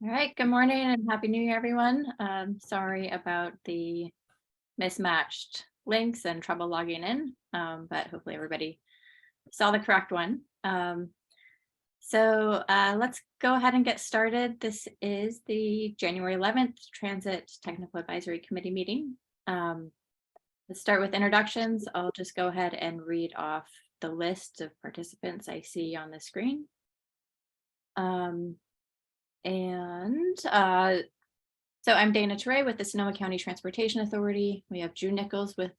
All right, good morning and Happy New Year, everyone. Sorry about the mismatched links and trouble logging in, but hopefully everybody saw the correct one. Let's go ahead and get started. This is the January 11th Transit Technical Advisory Committee meeting. Let's start with introductions. I'll just go ahead and read off the list of participants I see on the screen. So I'm Dana Teray with the Sonoma County Transportation Authority. We have June Nichols with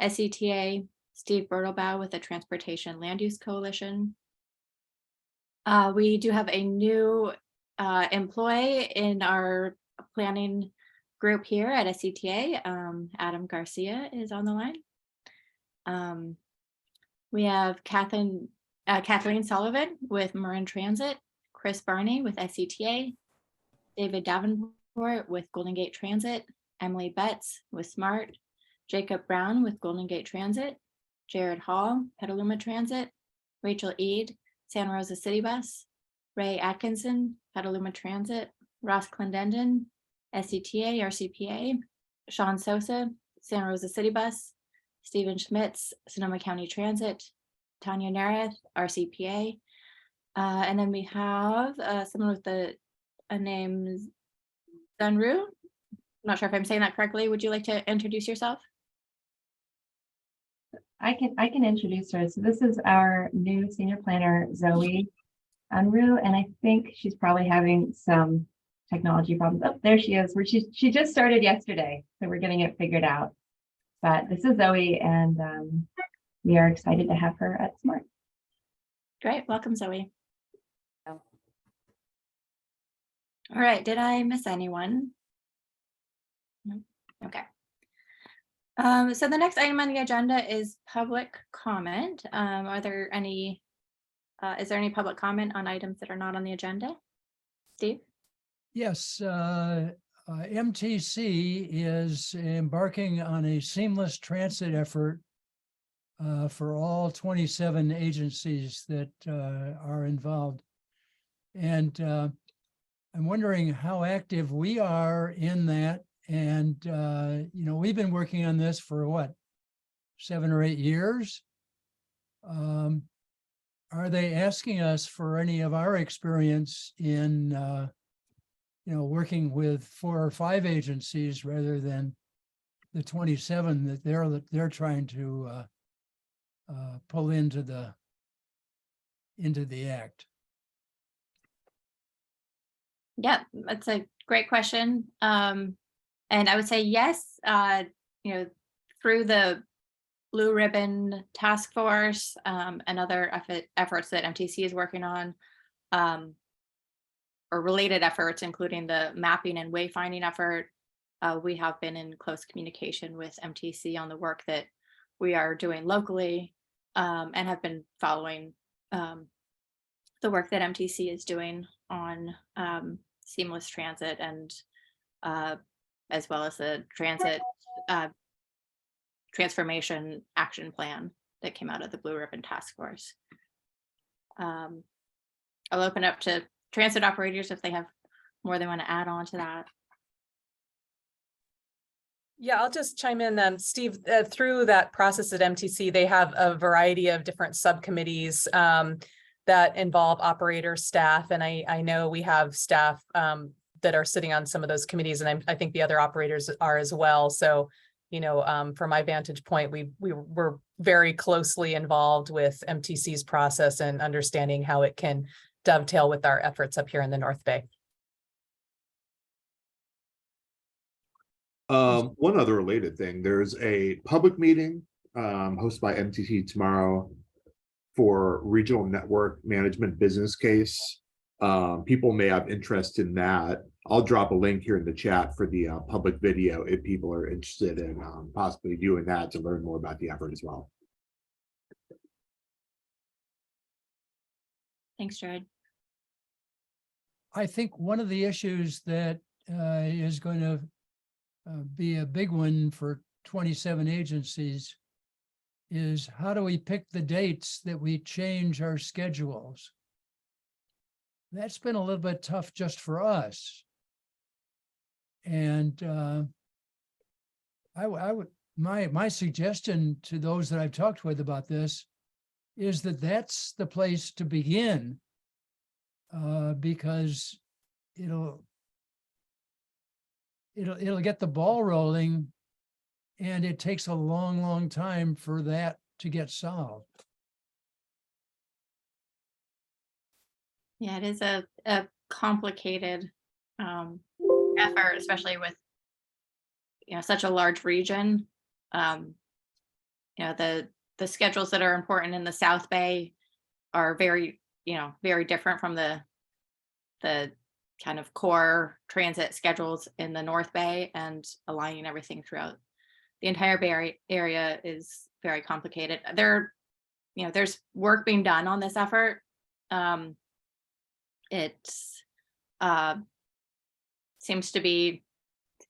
SCTA, Steve Bertelbaugh with the Transportation Land Use Coalition. We do have a new employee in our planning group here at SCTA. Adam Garcia is on the line. We have Kathleen Sullivan with Marin Transit, Chris Barney with SCTA, David Davenport with Golden Gate Transit, Emily Betts with SMART, Jacob Brown with Golden Gate Transit, Jared Hall, Petaluma Transit, Rachel Eade, Santa Rosa City Bus, Ray Atkinson, Petaluma Transit, Ross Clendenden, SCTA-RCPA, Sean Sosa, Santa Rosa City Bus, Stephen Schmitz, Sonoma County Transit, Tanya Nareth, RCPA, and then we have someone with the name Zunru. I'm not sure if I'm saying that correctly. Would you like to introduce yourself? I can introduce her. So this is our new senior planner, Zoe Unruh, and I think she's probably having some technology problems. Oh, there she is. Where she just started yesterday, so we're getting it figured out. But this is Zoe, and we are excited to have her at SMART. Great, welcome, Zoe. All right, did I miss anyone? No? Okay. So the next item on the agenda is public comment. Is there any public comment on items that are not on the agenda? Steve? Yes, MTC is embarking on a seamless transit effort for all 27 agencies that are involved. And I'm wondering how active we are in that. And, we've been working on this for what, 7 or 8 years? Are they asking us for any of our experience in, working with 4 or 5 agencies rather than the 27 that they're trying to pull into the act? Yeah, that's a great question. And I would say yes, through the Blue Ribbon Task Force and other efforts that MTC is working on, or related efforts, including the mapping and wayfinding effort, we have been in close communication with MTC on the work that we are doing locally, and have been following the work that MTC is doing on seamless transit and as well as the transit transformation action plan that came out of the Blue Ribbon Task Force. I'll open up to transit operators if they have more they want to add on to that. Yeah, I'll just chime in, Steve. Through that process at MTC, they have a variety of different subcommittees that involve operator staff, and I know we have staff that are sitting on some of those committees, and I think the other operators are as well. So, from my vantage point, we were very closely involved with MTC's process and understanding how it can dovetail with our efforts up here in the North Bay. One other related thing, there's a public meeting hosted by MTC tomorrow for regional network management business case. People may have interest in that. I'll drop a link here in the chat for the public video if people are interested in possibly doing that to learn more about the effort as well. Thanks, Jared. I think one of the issues that is going to be a big one for 27 agencies is how do we pick the dates that we change our schedules? that's been a little bit tough just for us. And I would, my suggestion to those that I've talked with about this is that that's the place to begin, because it'll get the ball rolling, and it takes a long, long time for that to get solved. Yeah, it is a complicated effort, especially with, you know, such a large region. You know, the schedules that are important in the South Bay are very, you know, very different from the kind of core transit schedules in the North Bay, and aligning everything throughout the entire Bay Area is very complicated. You know, there's work being done on this effort. It seems to be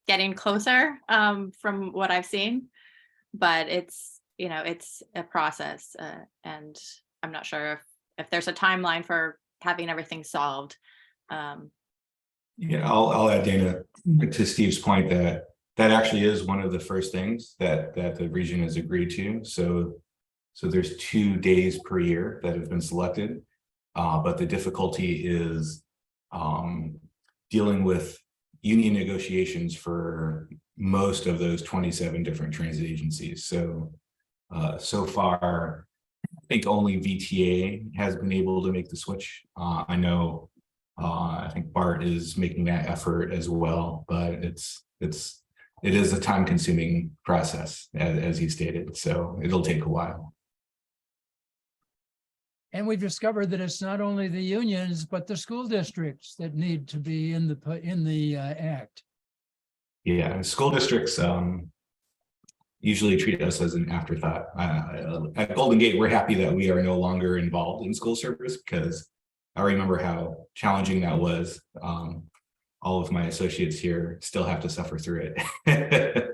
getting closer from what I've seen, but it's, you know, it's a process, and I'm not sure if there's a timeline for having everything solved. Yeah, I'll add, Dana, to Steve's point that actually is one of the first things that the region has agreed to. So there's 2 days per year that have been selected, but the difficulty is dealing with union negotiations for most of those 27 different transit agencies. So so far, I think only VTA has been able to make the switch. I know I think BART is making that effort as well, but it is a time-consuming process, as he stated. So it'll take a while. And we've discovered that it's not only the unions, but the school districts that need to be in the act. Yeah, and school districts usually treat us as an afterthought. At Golden Gate, we're happy that we are no longer involved in school service, because I remember how challenging that was. All of my associates here still have to suffer through it.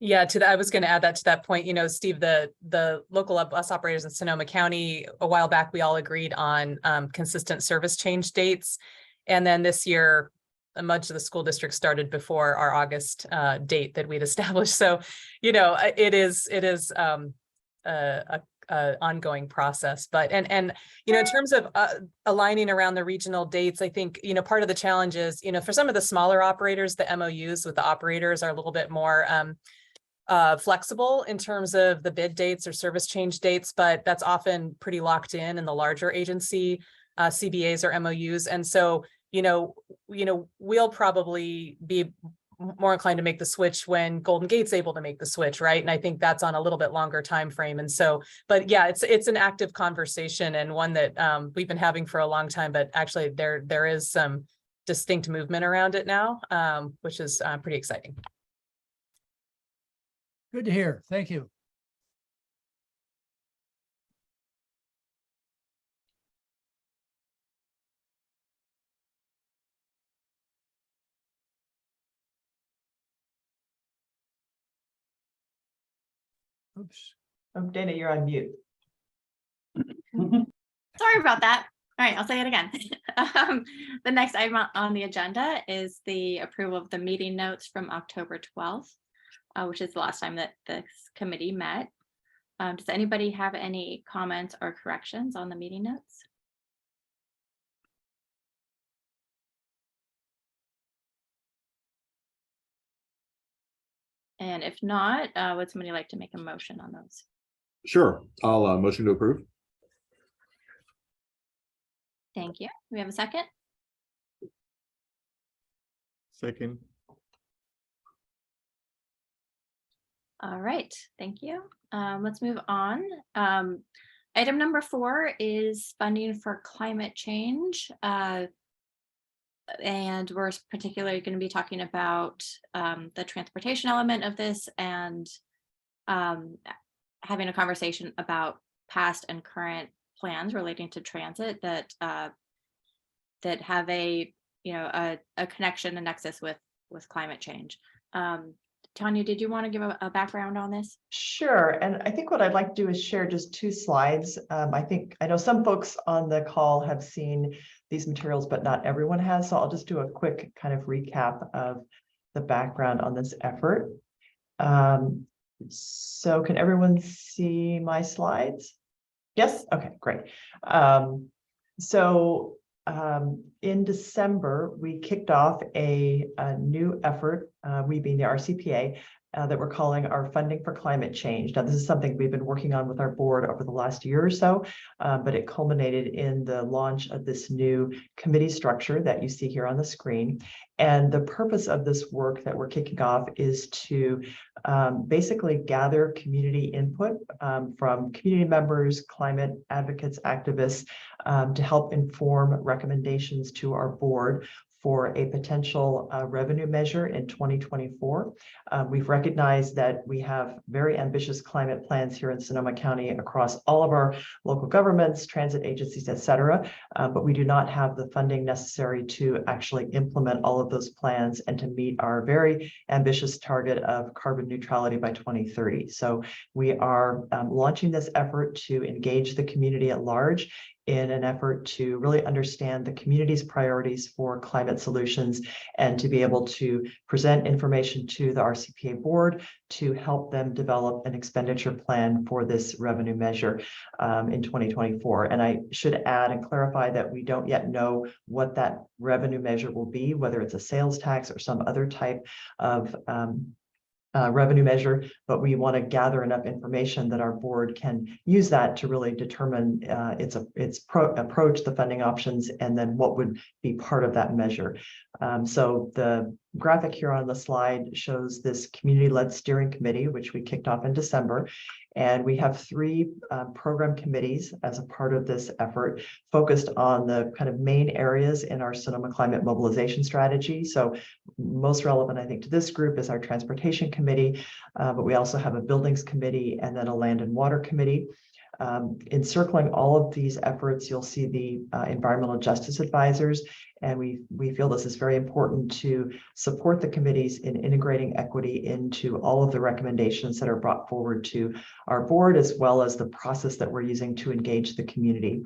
Yeah, I was going to add that to that point. You know, Steve, the local bus operators in Sonoma County, a while back, we all agreed on consistent service change dates. And then this year, much of the school district started before our August date that we'd established. So, you know, it is a ongoing process. But and you know, in terms of aligning around the regional dates, I think, you know, part of the challenge is, you know, for some of the smaller operators, the MOUs with the operators are a little bit more flexible in terms of the bid dates or service change dates, but that's often pretty locked in the larger agency CBAs or MOUs. And so, you know, we'll probably be more inclined to make the switch when Golden Gate's able to make the switch, right? And I think that's on a little bit longer time frame. And so, but yeah, it's an active conversation, and one that we've been having for a long time. But actually, there is some distinct movement around it now, which is pretty exciting. Good to hear. Thank you. Oops. Oh, Dana, you're on mute. Sorry about that. All right, I'll say it again. The next item on the agenda is the approval of the meeting notes from October 12th, which is the last time that this committee met. Does anybody have any comments or corrections on the meeting notes? And if not, would somebody like to make a motion on those? Sure, I'll motion to approve. Thank you. We have a second? Second. All right, thank you. Let's move on. Item number 4 is funding for climate change. And we're particularly going to be talking about the transportation element of this, and having a conversation about past and current plans relating to transit that that have a connection, a nexus with climate change. Tanya, did you want to give a background on this? Sure. And I think what I'd like to do is share just 2 slides. I know some folks on the call have seen these materials, but not everyone has. So I'll just do a quick kind of recap of the background on this effort. So can everyone see my slides? Yes? Okay, great. In December, we kicked off a new effort, we being the RCPA, that we're calling our Funding for Climate Change. Now, this is something we've been working on with our board over the last year or so, but it culminated in the launch of this new committee structure that you see here on the screen. And the purpose of this work that we're kicking off is to basically gather community input from community members, climate advocates, activists, to help inform recommendations to our board for a potential revenue measure in 2024. We've recognized that we have very ambitious climate plans here in Sonoma County across all of our local governments, transit agencies, et cetera, but we do not have the funding necessary to actually implement all of those plans and to meet our very ambitious target of carbon neutrality by 2030. So we are launching this effort to engage the community at large in an effort to really understand the community's priorities for climate solutions and to be able to present information to the RCPA board to help them develop an expenditure plan for this revenue measure in 2024. And I should add and clarify that we don't yet know what that revenue measure will be, whether it's a sales tax or some other type of revenue measure, but we want to gather enough information that our board can use that to really determine its approach, the funding options, and then what would be part of that measure. So the graphic here on the slide shows this community-led steering committee, which we kicked off in December. And we have 3 program committees as a part of this effort focused on the kind of main areas in our Sonoma climate mobilization strategy. So most relevant, I think, to this group is our transportation committee, but we also have a buildings committee and then a land and water committee. Encircling all of these efforts, you'll see the environmental justice advisors, and we feel this is very important to support the committees in integrating equity into all of the recommendations that are brought forward to our board, as well as the process that we're using to engage the community.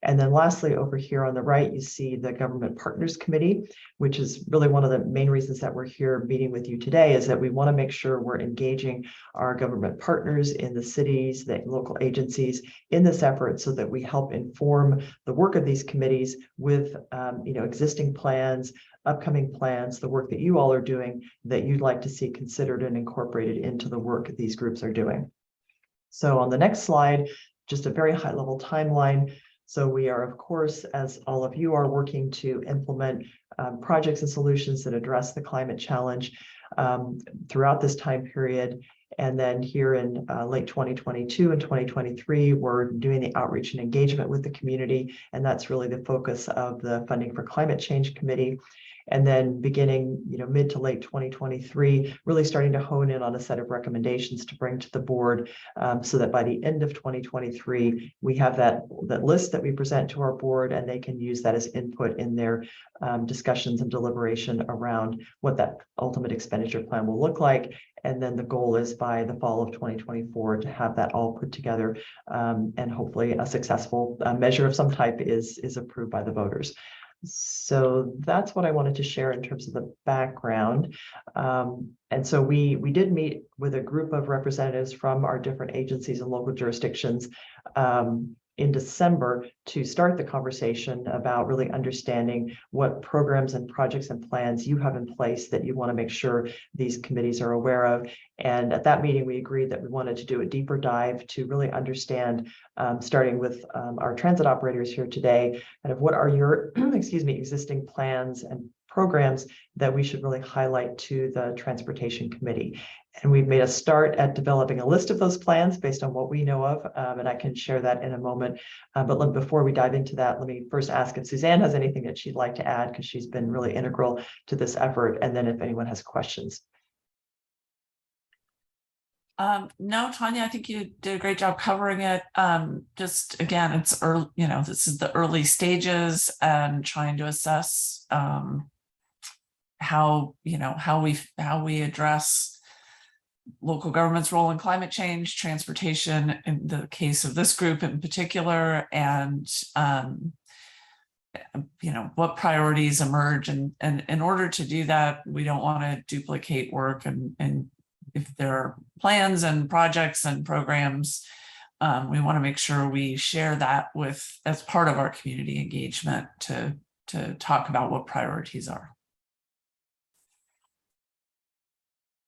And then lastly, over here on the right, you see the Government Partners Committee, which is really one of the main reasons that we're here meeting with you today, is that we want to make sure we're engaging our government partners in the cities, the local agencies in this effort so that we help inform the work of these committees with existing plans, upcoming plans, the work that you all are doing that you'd like to see considered and incorporated into the work that these groups are doing. So on the next slide, just a very high level timeline. So we are, of course, as all of you are, working to implement projects and solutions that address the climate challenge throughout this time period. And then here in late 2022 and 2023, we're doing the outreach and engagement with the community. And that's really the focus of the Funding for Climate Change Committee. And then beginning, mid to late 2023, really starting to hone in on a set of recommendations to bring to the board so that by the end of 2023, we have that list that we present to our board and they can use that as input in their discussions and deliberation around what that ultimate expenditure plan will look like. And then the goal is by the fall of 2024 to have that all put together and hopefully a successful measure of some type is approved by the voters. So that's what I wanted to share in terms of the background. And so we did meet with a group of representatives from our different agencies and local jurisdictions in December to start the conversation about really understanding what programs and projects and plans you have in place that you want to make sure these committees are aware of. And at that meeting, we agreed that we wanted to do a deeper dive to really understand, starting with our transit operators here today, kind of what are your, existing plans and programs that we should really highlight to the Transportation Committee. And we've made a start at developing a list of those plans based on what we know of, and I can share that in a moment. But before we dive into that, let me first ask if Suzanne has anything that she'd like to add, because she's been really integral to this effort, and then if anyone has questions. No, Tanya, I think you did a great job covering it. Just again, it's early, this is the early stages and trying to assess how we address local government's role in climate change, transportation in the case of this group in particular, and what priorities emerge. And in order to do that, we don't want to duplicate work, and if there are plans and projects and programs, we want to make sure we share that as part of our community engagement to talk about what priorities are.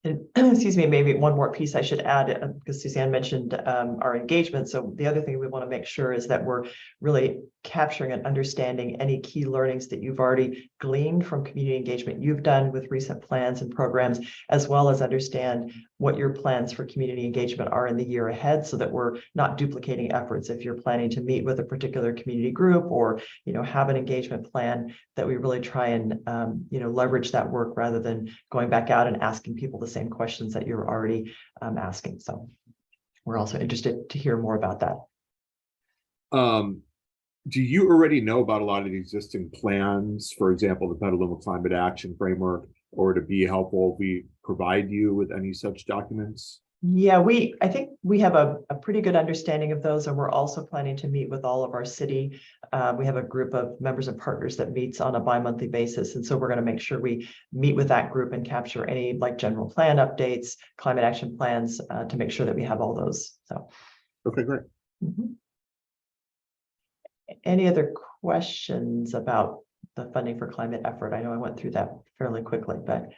And, excuse me, maybe one more piece I should add, because Suzanne mentioned our engagement. So the other thing we want to make sure is that we're really capturing and understanding any key learnings that you've already gleaned from community engagement you've done with recent plans and programs, as well as understand what your plans for community engagement are in the year ahead, so that we're not duplicating efforts. If you're planning to meet with a particular community group or have an engagement plan, that we really try and leverage that work rather than going back out and asking people the same questions that you're already asking. So we're also interested to hear more about that. Do you already know about a lot of the existing plans, for example, the Petaluma Climate Action Framework, or to be helpful, we provide you with any such documents? Yeah, I think we have a pretty good understanding of those, and we're also planning to meet with all of our city. We have a group of members and partners that meets on a bi-monthly basis, and so we're going to make sure we meet with that group and capture any general plan updates, climate action plans, to make sure that we have all those. So, okay, great. Mm-hmm. Any other questions about the funding for climate effort? I know I went through that fairly quickly, but.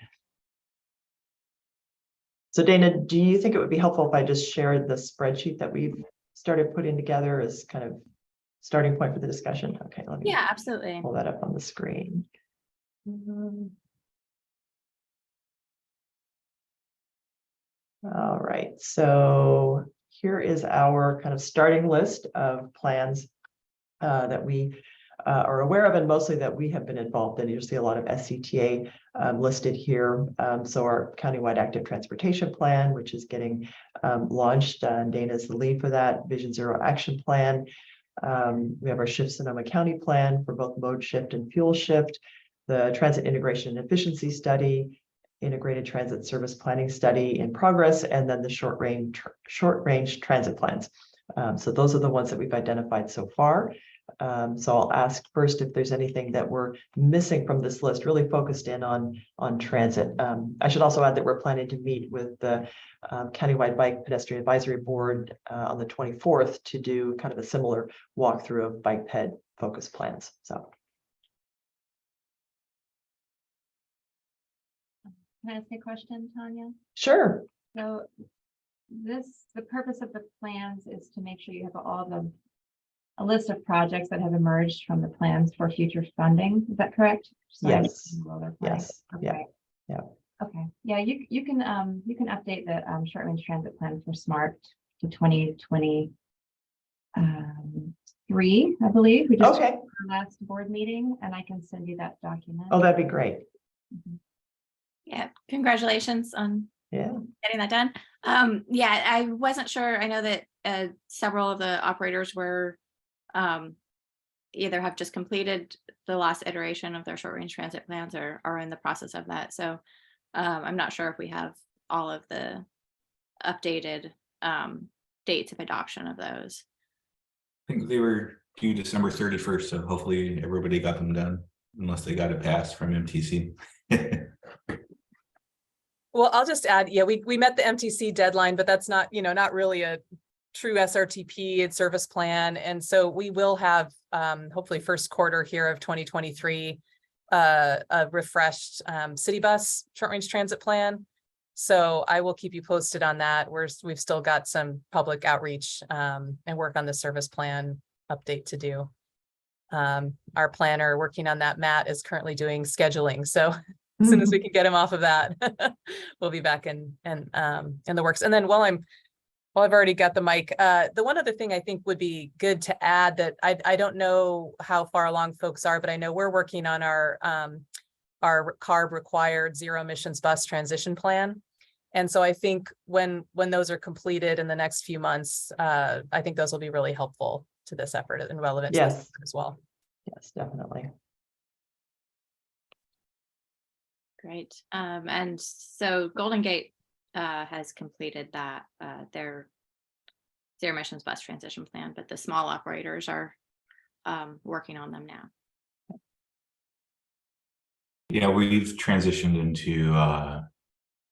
So Dana, do you think it would be helpful if I just shared the spreadsheet that we've started putting together as kind of starting point for the discussion? Okay, let me absolutely. pull that up on the screen. All right, so here is our kind of starting list of plans that we are aware of, and mostly that we have been involved in. You'll see a lot of SCTA listed here. So our countywide active transportation plan, which is getting launched, and Dana is the lead for that. Vision Zero action plan. We have our Shift Sonoma County plan for both mode shift and fuel shift. The transit integration and efficiency study, integrated transit service planning study in progress, and then the short range transit plans. So those are the ones that we've identified so far. So I'll ask first if there's anything that we're missing from this list, really focused in on transit. I should also add that we're planning to meet with the Countywide Bike Pedestrian Advisory Board on the 24th to do kind of a similar walkthrough of bike ped focus plans. So. Can I ask a question, Tanya? Sure. So the purpose of the plans is to make sure you have a list of projects that have emerged from the plans for future funding. Is that correct? Yes. Yes. Okay. Yeah. Okay. Yeah, you can update the short range transit plan for SMART to 2023, I believe. We just Okay. our last board meeting, and I can send you that document. Oh, that'd be great. Yeah, congratulations on getting that done. Yeah, I wasn't sure. I know that several of the operators were either have just completed the last iteration of their short range transit plans or are in the process of that. So I'm not sure if we have all of the updated dates of adoption of those. I think they were due December 31st, so hopefully everybody got them done, unless they got it passed from MTC. Well, I'll just add, yeah, we met the MTC deadline, but that's not, not really a true SRTP service plan. And so we will have hopefully first quarter here of 2023, a refreshed city bus short range transit plan. So I will keep you posted on that. We've still got some public outreach and work on the service plan update to do. Our planner working on that, Matt, is currently doing scheduling. So as soon as we can get him off of that, we'll be back in the works. And then while I've already got the mic, the one other thing I think would be good to add that I don't know how far along folks are, but I know we're working on our CARB required zero emissions bus transition plan. And so I think when those are completed in the next few months, I think those will be really helpful to this effort and relevant to this effort as well. Yes, definitely. Great. And so Golden Gate has completed that, their zero emissions bus transition plan, but the small operators are working on them now. Yeah, we've transitioned into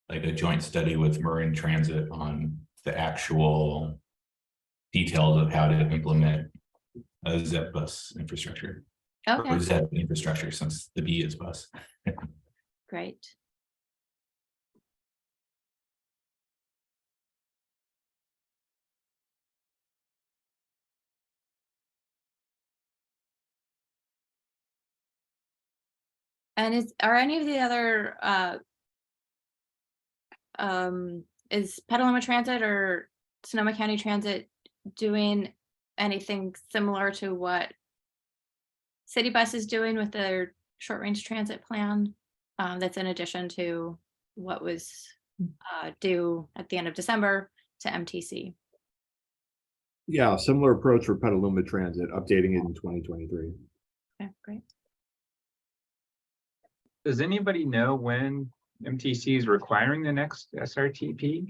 like a joint study with Marin Transit on the actual details of how to implement a ZEP bus infrastructure. Okay, Or ZEP infrastructure, since the B is bus. great. And are any of the other is Petaluma Transit or Sonoma County Transit doing anything similar to what City Bus is doing with their short range transit plan? That's in addition to what was due at the end of December to MTC. Yeah, similar approach for Petaluma Transit, updating it in 2023. Okay, great. Does anybody know when MTC is requiring the next SRTP?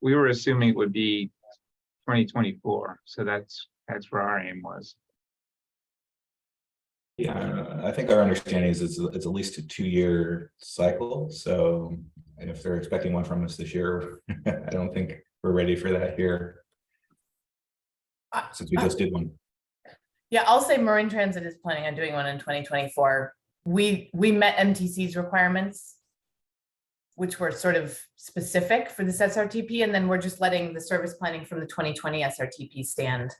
We were assuming it would be 2024, so that's where our aim was. Yeah, I think our understanding is it's at least a 2-year cycle. So if they're expecting one from us this year, I don't think we're ready for that here, since we just did one. Yeah, I'll say Marin Transit is planning on doing one in 2024. We met MTC's requirements, which were sort of specific for this SRTP, and then we're just letting the service planning from the 2020 SRTP stand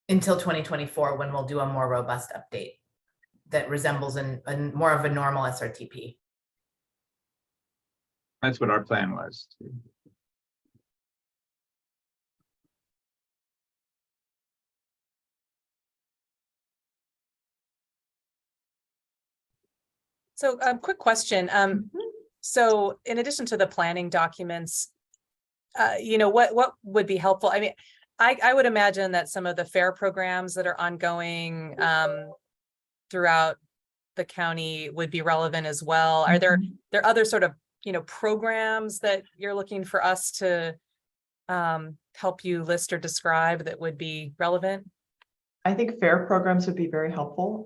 until 2024, when we'll do a more robust update that resembles a more of a normal SRTP. That's what our plan was. So quick question. So in addition to the planning documents, what would be helpful? I mean, I would imagine that some of the FAIR programs that are ongoing throughout the county would be relevant as well. Are there other sort of, programs that you're looking for us to help you list or describe that would be relevant? I think FAIR programs would be very helpful.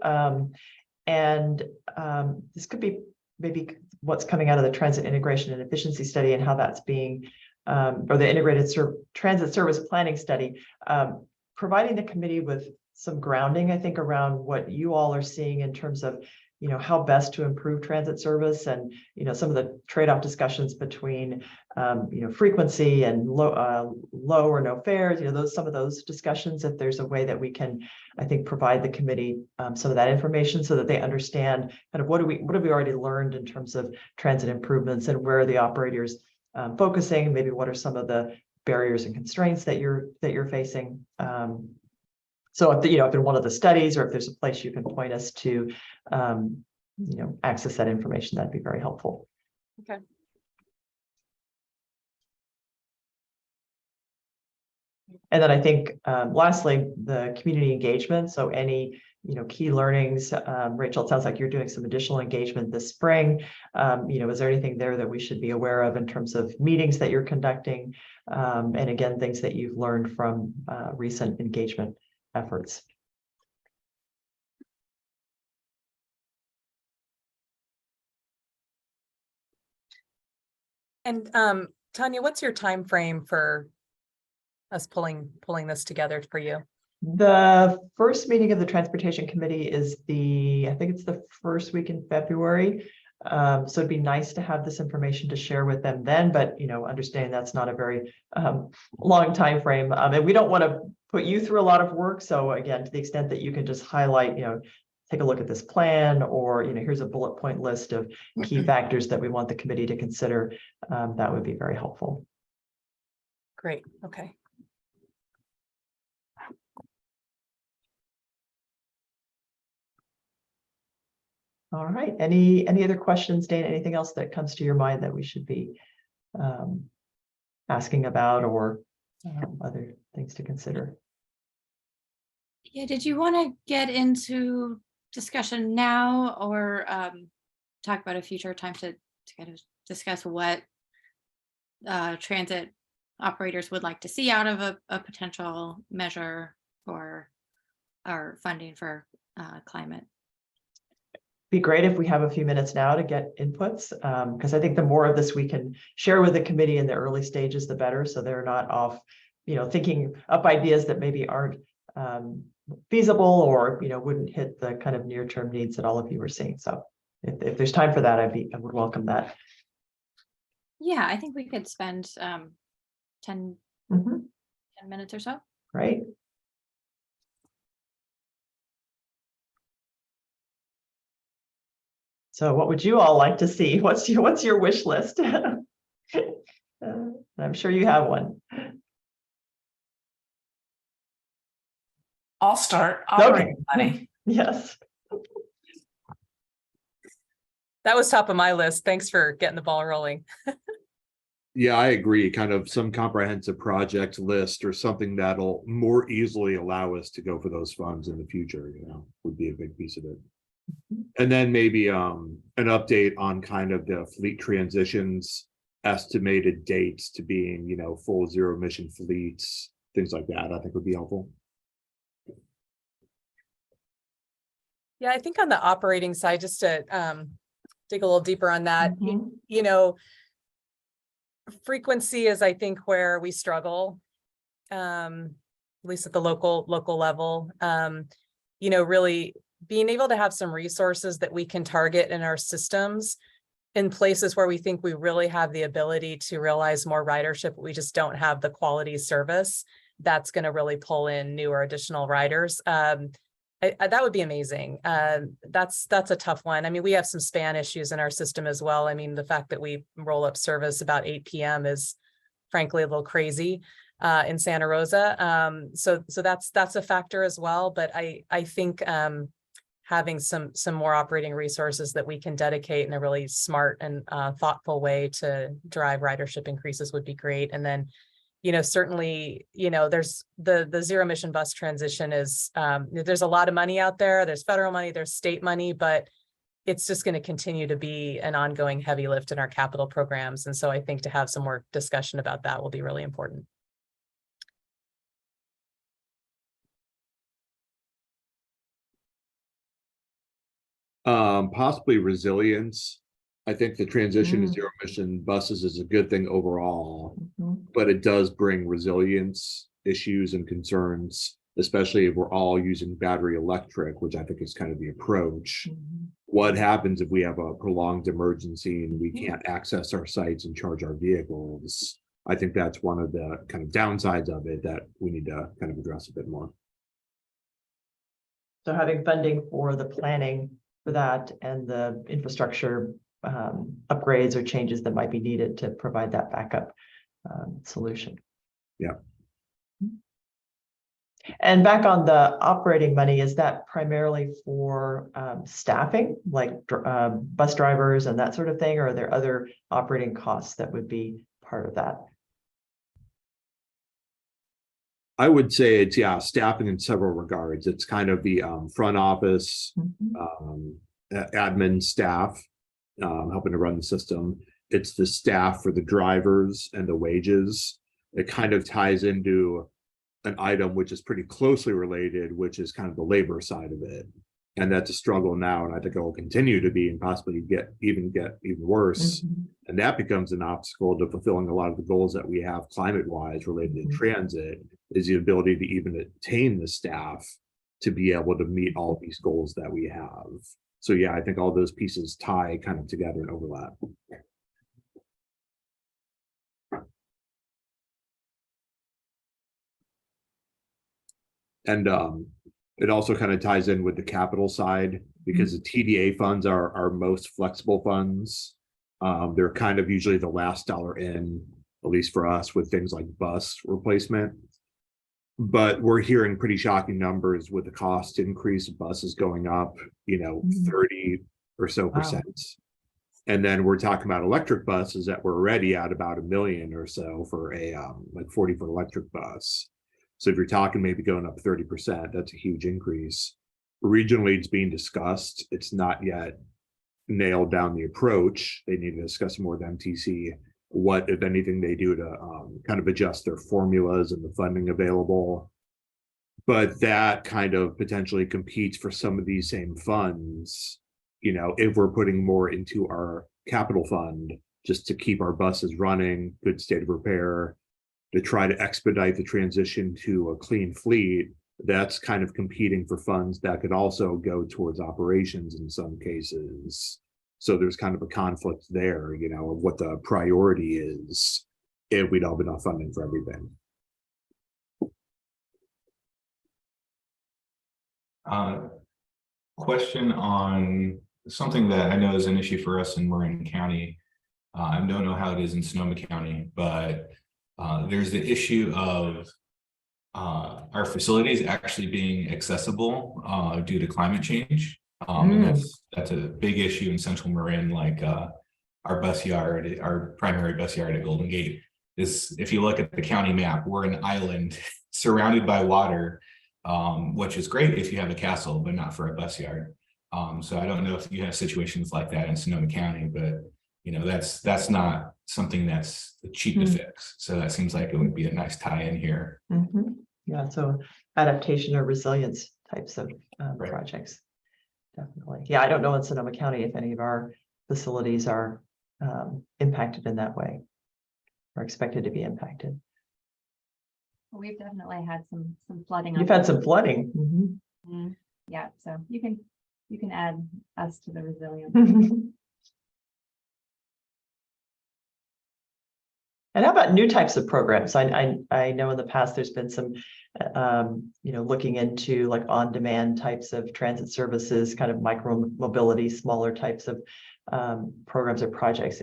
This could be maybe what's coming out of the transit integration and efficiency study and how that's being, or the integrated transit service planning study, providing the committee with some grounding, I think, around what you all are seeing in terms of, how best to improve transit service and, some of the trade-off discussions between, frequency and low or no fares, some of those discussions, if there's a way that we can, I think, provide the committee some of that information so that they understand kind of what have we already learned in terms of transit improvements and where are the operators focusing, maybe what are some of the barriers and constraints that you're facing. So if if in one of the studies or if there's a place you can point us to, access that information, that'd be very helpful. Okay. And then I think, lastly, the community engagement. So any, key learnings, Rachel, it sounds like you're doing some additional engagement this spring. Is there anything there that we should be aware of in terms of meetings that you're conducting? And again, things that you've learned from recent engagement efforts. And Tanya, what's your time frame for us pulling this together for you? The first meeting of the Transportation Committee is I think it's the first week in February. So it'd be nice to have this information to share with them then, but understanding that's not a very long time frame. And we don't want to put you through a lot of work. So again, to the extent that you can just highlight, take a look at this plan, or here's a bullet point list of key factors that we want the committee to consider, that would be very helpful. Great. Okay. All right. Any other questions, Dana? Anything else that comes to your mind that we should be asking about, or other things to consider? Yeah, did you want to get into discussion now or talk about a future time to kind of discuss what transit operators would like to see out of a potential measure for our funding for climate? Be great if we have a few minutes now to get inputs, because I think the more of this we can share with the committee in the early stages, the better. So they're not off, thinking up ideas that maybe aren't feasible or, wouldn't hit the kind of near-term needs that all of you are seeing. So if there's time for that, I would welcome that. Yeah, I think we could spend 10 minutes or so. Right. So what would you all like to see? What's your wish list? I'm sure you have one. I'll start. Okay. Operating money. Yes. That was top of my list. Thanks for getting the ball rolling. Yeah, I agree. Kind of some comprehensive project list or something that'll more easily allow us to go for those funds in the future, would be a big piece of it. And then maybe an update on kind of the fleet transitions, estimated dates to being, full zero emission fleets, things like that, I think would be helpful. Yeah, I think on the operating side, just to dig a little deeper on that, frequency is, I think, where we struggle, at least at the local level. Really being able to have some resources that we can target in our systems in places where we think we really have the ability to realize more ridership, but we just don't have the quality service that's going to really pull in new or additional riders. That would be amazing. That's a tough one. I mean, we have some span issues in our system as well. I mean, the fact that we roll up service about 8 p.m. is frankly a little crazy in Santa Rosa. So that's a factor as well. But I think having some more operating resources that we can dedicate in a really smart and thoughtful way to drive ridership increases would be great. And then, certainly, there's the zero emission bus transition is, there's a lot of money out there. There's federal money, there's state money, but it's just going to continue to be an ongoing heavy lift in our capital programs. And so I think to have some more discussion about that will be really important. Possibly resilience. I think the transition to zero emission buses is a good thing overall, but it does bring resilience issues and concerns, especially if we're all using battery electric, which I think is kind of the approach. What happens if we have a prolonged emergency and we can't access our sites and charge our vehicles? I think that's one of the kind of downsides of it that we need to kind of address a bit more. So having funding for the planning for that and the infrastructure upgrades or changes that might be needed to provide that backup solution. Yeah. And back on the operating money, is that primarily for staffing, like bus drivers and that sort of thing, or are there other operating costs that would be part of that? I would say it's, staffing in several regards. It's kind of the front office, admin staff, helping to run the system. It's the staff for the drivers and the wages. It kind of ties into an item which is pretty closely related, which is kind of the labor side of it. And that's a struggle now, and I think it will continue to be and possibly get even worse. And that becomes an obstacle to fulfilling a lot of the goals that we have climate-wise related to transit, is the ability to even attain the staff to be able to meet all these goals that we have. So yeah, I think all those pieces tie kind of together and overlap. And it also kind of ties in with the capital side, because the TDA funds are our most flexible funds. They're kind of usually the last dollar in, at least for us, with things like bus replacement. But we're hearing pretty shocking numbers with the cost increase of buses going up, 30 or so percent. And then we're talking about electric buses that we're already at about $1 million or so for a like 40-foot electric bus. So if you're talking maybe going up 30%, that's a huge increase. regionally it's being discussed. It's not yet nailed down the approach. They need to discuss more with MTC what, if anything, they do to kind of adjust their formulas and the funding available. But that kind of potentially competes for some of these same funds, you know, if we're putting more into our capital fund just to keep our buses running, good state of repair, to try to expedite the transition to a clean fleet. That's kind of competing for funds that could also go towards operations in some cases. So there's kind of a conflict there, you know, of what the priority is if we don't have enough funding for everything. Question on something that I know is an issue for us in Marin County. I don't know how it is in Sonoma County, but there's the issue of our facilities actually being accessible due to climate change. And that's a big issue in Central Marin, like our bus yard, our primary bus yard at Golden Gate is, if you look at the county map, we're an island surrounded by water, which is great if you have a castle, but not for a bus yard. So I don't know if you have situations like that in Sonoma County, but you know, that's not something that's cheap to fix. So that seems like it would be a nice tie-in here. Yeah, so adaptation or resilience types of Right. projects. Definitely. Yeah, I don't know in Sonoma County if any of our facilities are impacted in that way or expected to be impacted. We've definitely had some flooding. You've had some flooding. Yeah, so you can add us to the resilience. And how about new types of programs? I know in the past there's been some, you know, looking into like on-demand types of transit services, kind of micro mobility, smaller types of programs or projects.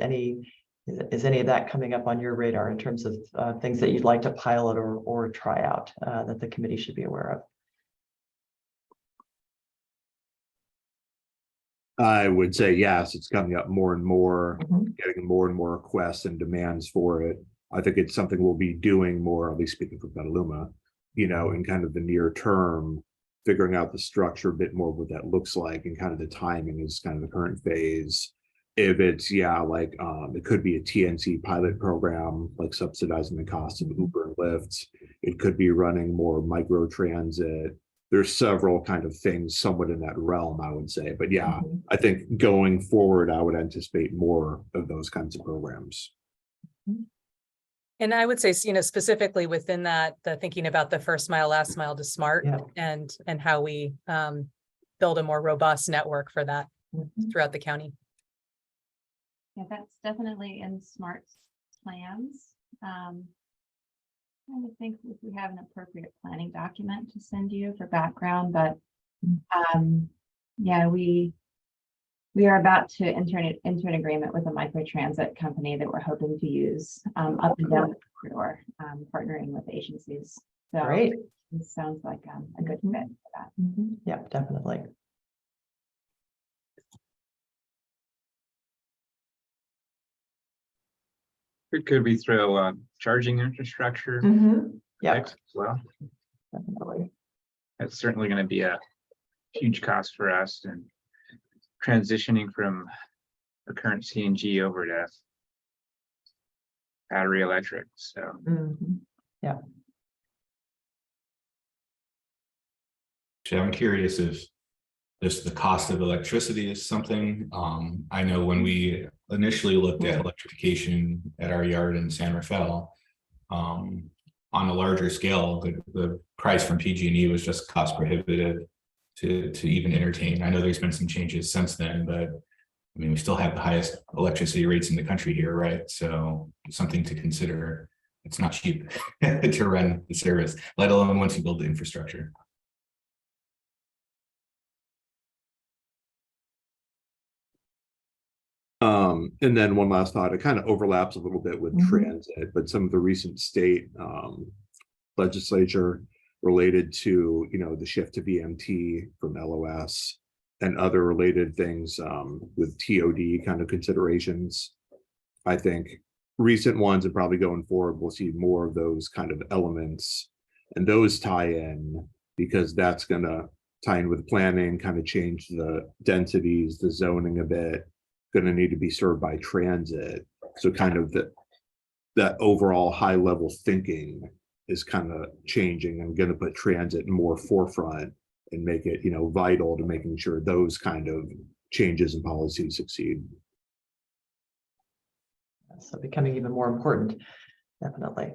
Is any of that coming up on your radar in terms of things that you'd like to pilot or try out that the committee should be aware of? I would say yes, it's coming up more and more, getting more and more requests and demands for it. I think it's something we'll be doing more, at least speaking for Petaluma, you know, in kind of the near term, figuring out the structure a bit more of what that looks like, and kind of the timing is kind of the current phase. If it's, yeah, like it could be a TNC pilot program, like subsidizing the cost of Uber and Lyft. It could be running more micro transit. There's several kind of things somewhat in that realm, I would say. But yeah, I think going forward, I would anticipate more of those kinds of programs. And I would say, you know, specifically within that, the thinking about the first mile, last mile to smart, and how we build a more robust network for that throughout the county. Yeah, that's definitely in SMART's plans. I would think if we have an appropriate planning document to send you for background, but yeah, we are about to enter an agreement with a microtransit company that we're hoping to use up and down the corridor, partnering with agencies. So Great. This sounds like a good fit for that. Yeah, definitely. Could we throw charging infrastructure Yeah, as well? definitely. That's certainly going to be a huge cost for us, and transitioning from the current CNG over to battery electric. So Yeah. I'm curious if just the cost of electricity is something. I know when we initially looked at electrification at our yard in San Rafael, on a larger scale, the price from PG&E was just cost prohibitive to even entertain. I know there's been some changes since then, but I mean, we still have the highest electricity rates in the country here, right? So it's something to consider. It's not cheap to run the service, let alone once you build the infrastructure. And then one last thought, it kind of overlaps a little bit with transit, but some of the recent state legislature related to, you know, the shift to VMT from LOS and other related things with TOD kind of considerations. I think recent ones and probably going forward, we'll see more of those kind of elements, and those tie in because that's gonna tie in with planning, kind of change the densities, the zoning a bit, going to need to be served by transit. So kind of that overall high level thinking is kind of changing. I'm going to put transit more forefront and make it, vital to making sure those kind of changes and policies succeed. So becoming even more important, definitely.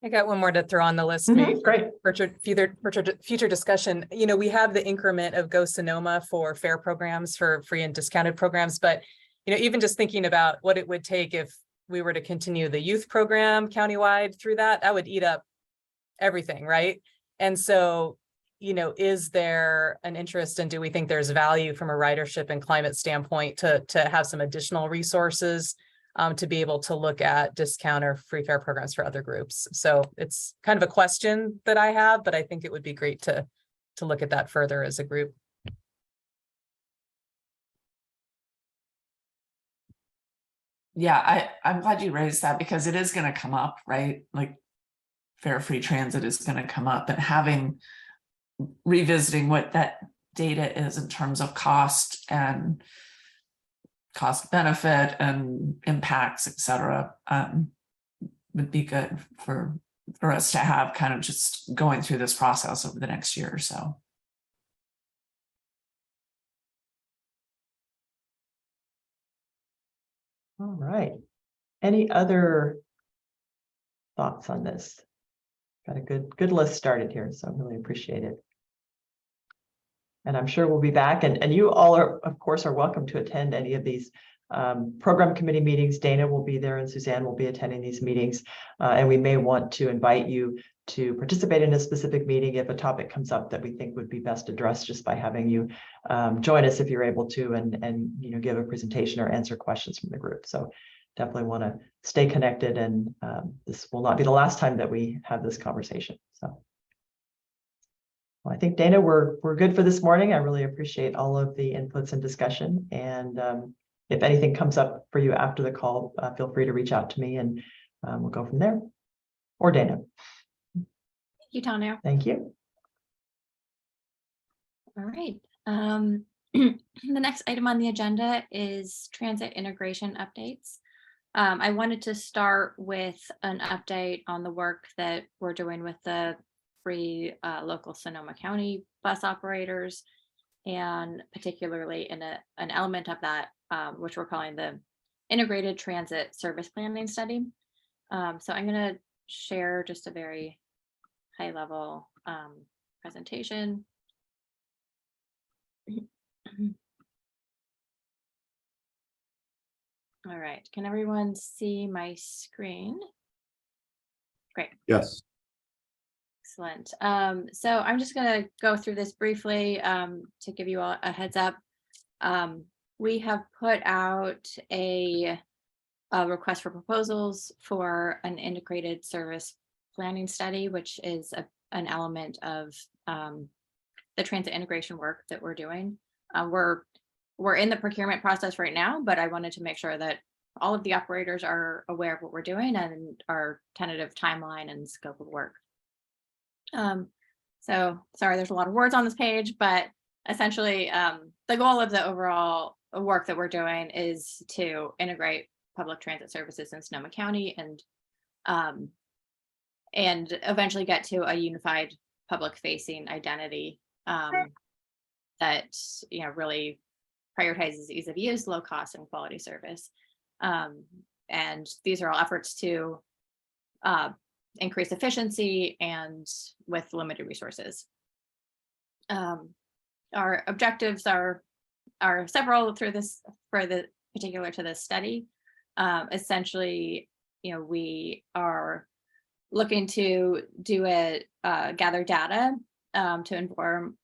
I got one more to throw on the list, maybe Great. for future discussion. We have the increment of Go Sonoma for fair programs, for free and discounted programs, but even just thinking about what it would take if we were to continue the youth program countywide through that would eat up everything, right? And so, is there an interest, and do we think there's value from a ridership and climate standpoint to have some additional resources to be able to look at discount or free fare programs for other groups? So it's kind of a question that I have, but I think it would be great to look at that further as a group. Yeah, I'm glad you raised that because it is going to come up, right? Like fare free transit is going to come up, and revisiting what that data is in terms of cost and cost benefit and impacts, et cetera, would be good for us to have kind of just going through this process over the next year or so. All right. Any other thoughts on this? Got a good list started here, so I really appreciate it. And I'm sure we'll be back, and you all are, of course, are welcome to attend any of these program committee meetings. Dana will be there and Suzanne will be attending these meetings. And we may want to invite you to participate in a specific meeting if a topic comes up that we think would be best addressed, just by having you join us if you're able to, and give a presentation or answer questions from the group. So definitely want to stay connected, and this will not be the last time that we have this conversation. So. Well, I think, Dana, we're good for this morning. I really appreciate all of the inputs and discussion. And if anything comes up for you after the call, feel free to reach out to me, and we'll go from there. Or Dana. Thank you, Tanya. Thank you. All right. The next item on the agenda is transit integration updates. I wanted to start with an update on the work that we're doing with the free local Sonoma County bus operators, and particularly in an element of that, which we're calling the Integrated Transit Service Planning Study. So I'm going to share just a very high level presentation. All right, can everyone see my screen? Great. Yes. Excellent. So I'm just going to go through this briefly to give you all a heads up. We have put out a request for proposals for an integrated service planning study, which is an element of the transit integration work that we're doing. We're in the procurement process right now, but I wanted to make sure that all of the operators are aware of what we're doing and our tentative timeline and scope of work. So sorry, there's a lot of words on this page, but essentially the goal of the overall work that we're doing is to integrate public transit services in Sonoma County and eventually get to a unified public facing identity that really prioritizes ease of use, low cost, and quality service. And these are all efforts to increase efficiency and with limited resources. Our objectives are several through this, for the particular to this study. Essentially, we are looking to do gather data to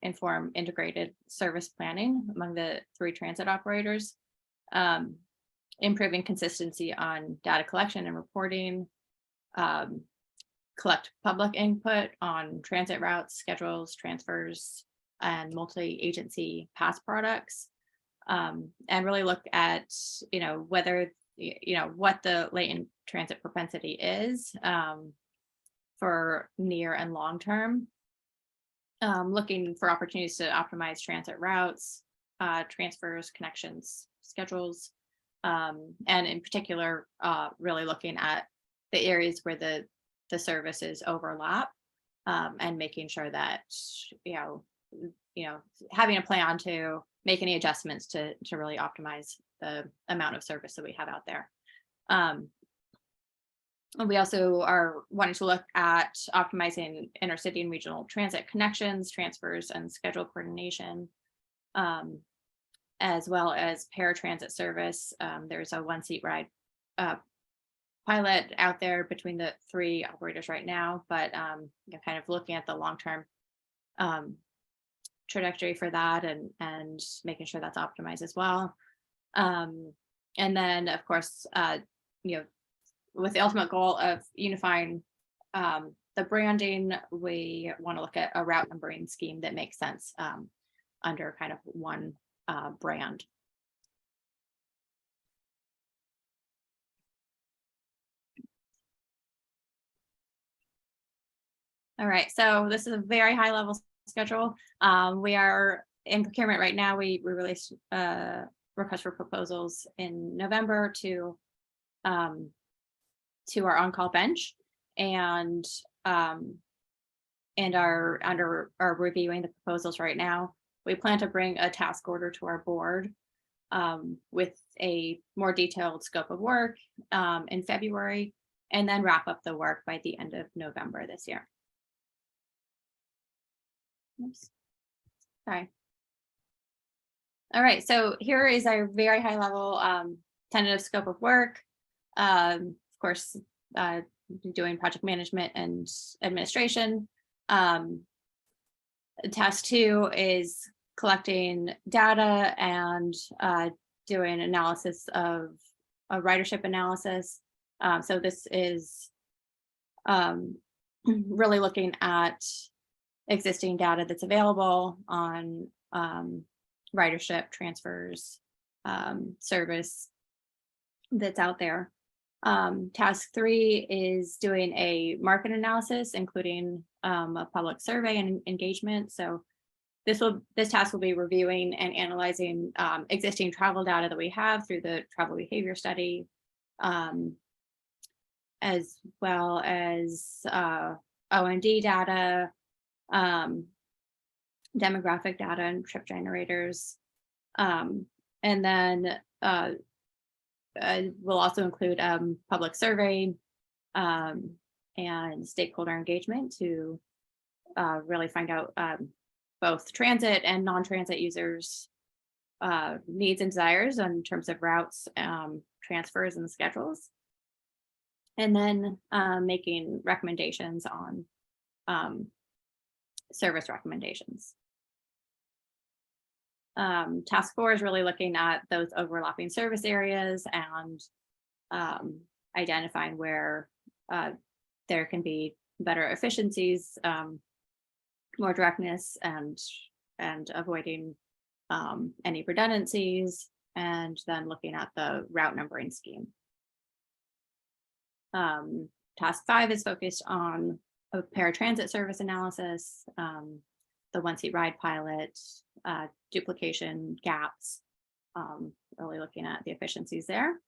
inform integrated service planning among the 3 transit operators, improving consistency on data collection and reporting, collect public input on transit routes, schedules, transfers, and multi-agency pass products, and really look at whether what the latent transit propensity is for near and long term, looking for opportunities to optimize transit routes, transfers, connections, schedules, and in particular, really looking at the areas where the services overlap, and making sure that having a plan to make any adjustments to really optimize the amount of service that we have out there. And we also are wanting to look at optimizing intercity and regional transit connections, transfers, and schedule coordination, as well as paratransit service. There's a one-seat ride pilot out there between the 3 operators right now, but kind of looking at the long-term trajectory for that and making sure that's optimized as well. And then, of course, with the ultimate goal of unifying the branding, we want to look at a route numbering scheme that makes sense under kind of one brand. All right, so this is a very high level schedule. We are in procurement right now. We released request for proposals in November to our on-call bench, and are reviewing the proposals right now. We plan to bring a task order to our board with a more detailed scope of work in February, and then wrap up the work by the end of November this year. Oops. Sorry. All right, so here is our very high level tentative scope of work. Of course, doing project management and administration. Task 2 is collecting data and doing analysis of a ridership analysis. So this is really looking at existing data that's available on ridership, transfers, service that's out there. Task 3 is doing a market analysis, including a public survey and engagement. So this task will be reviewing and analyzing existing travel data that we have through the travel behavior study, as well as O&D data, demographic data and trip generators. And then we'll also include public survey and stakeholder engagement to really find out both transit and non-transit users' needs and desires in terms of routes, transfers, and schedules. And then making recommendations on service recommendations. Task 4 is really looking at those overlapping service areas and identifying where there can be better efficiencies, more directness, and avoiding any redundancies, and then looking at the route numbering scheme. Task 5 is focused on a paratransit service analysis, the one-seat ride pilot, duplication gaps, really looking at the efficiencies there.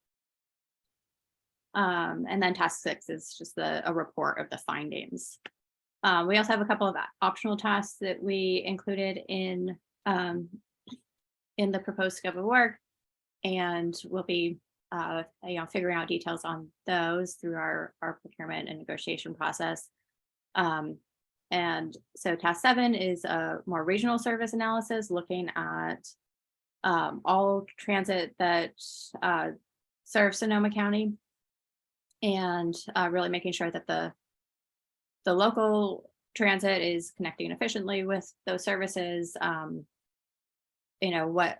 And then task 6 is just a report of the findings. We also have a couple of optional tasks that we included in the proposed scope of work, and we'll be figuring out details on those through our procurement and negotiation process. And so task 7 is a more regional service analysis, looking at all transit that serves Sonoma County, and really making sure that the local transit is connecting efficiently with those services. What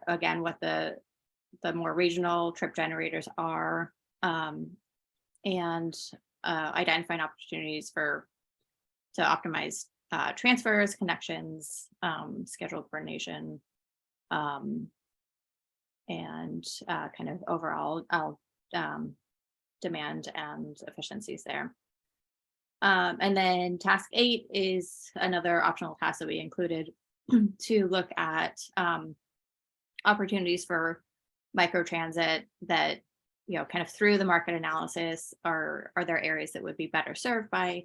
the more regional trip generators are, and identifying opportunities to optimize transfers, connections, schedule coordination, and kind of overall demand and efficiencies there. And then task 8 is another optional task that we included to look at opportunities for microtransit that, kind of through the market analysis, are there areas that would be better served by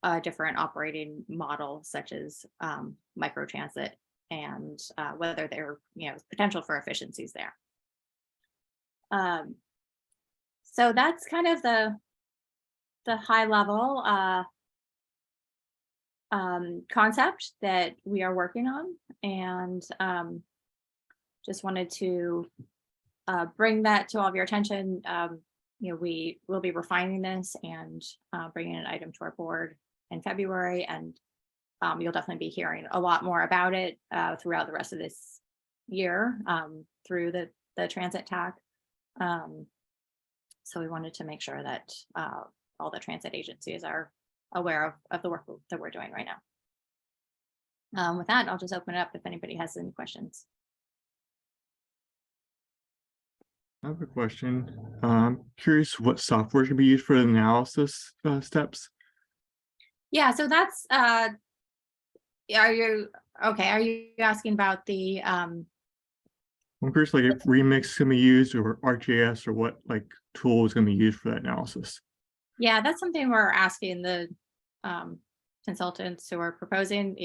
a different operating model, such as microtransit, and whether there, potential for efficiencies there. So that's kind of the high level concept that we are working on, and just wanted to bring that to all of your attention. We will be refining this and bringing an item to our board in February, and you'll definitely be hearing a lot more about it throughout the rest of this year through the transit TAC. So we wanted to make sure that all the transit agencies are aware of the work that we're doing right now. With that, I'll just open it up if anybody has any questions. I have a question. Curious what software can be used for the analysis steps. Yeah, so that's are you asking about the I'm curious, like if Remix can be used or ArcGIS, or what like tool is going to be used for that analysis. Yeah, that's something we're asking the consultants who are proposing,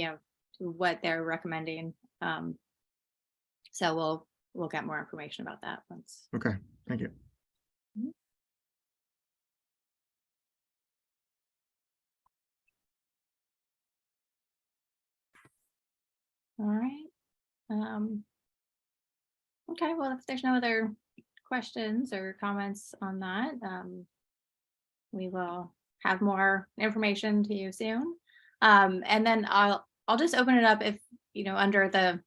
what they're recommending. So we'll get more information about that once. Okay, thank you. All right. Okay, well, if there's no other questions or comments on that, we will have more information to you soon. And then I'll just open it up if, under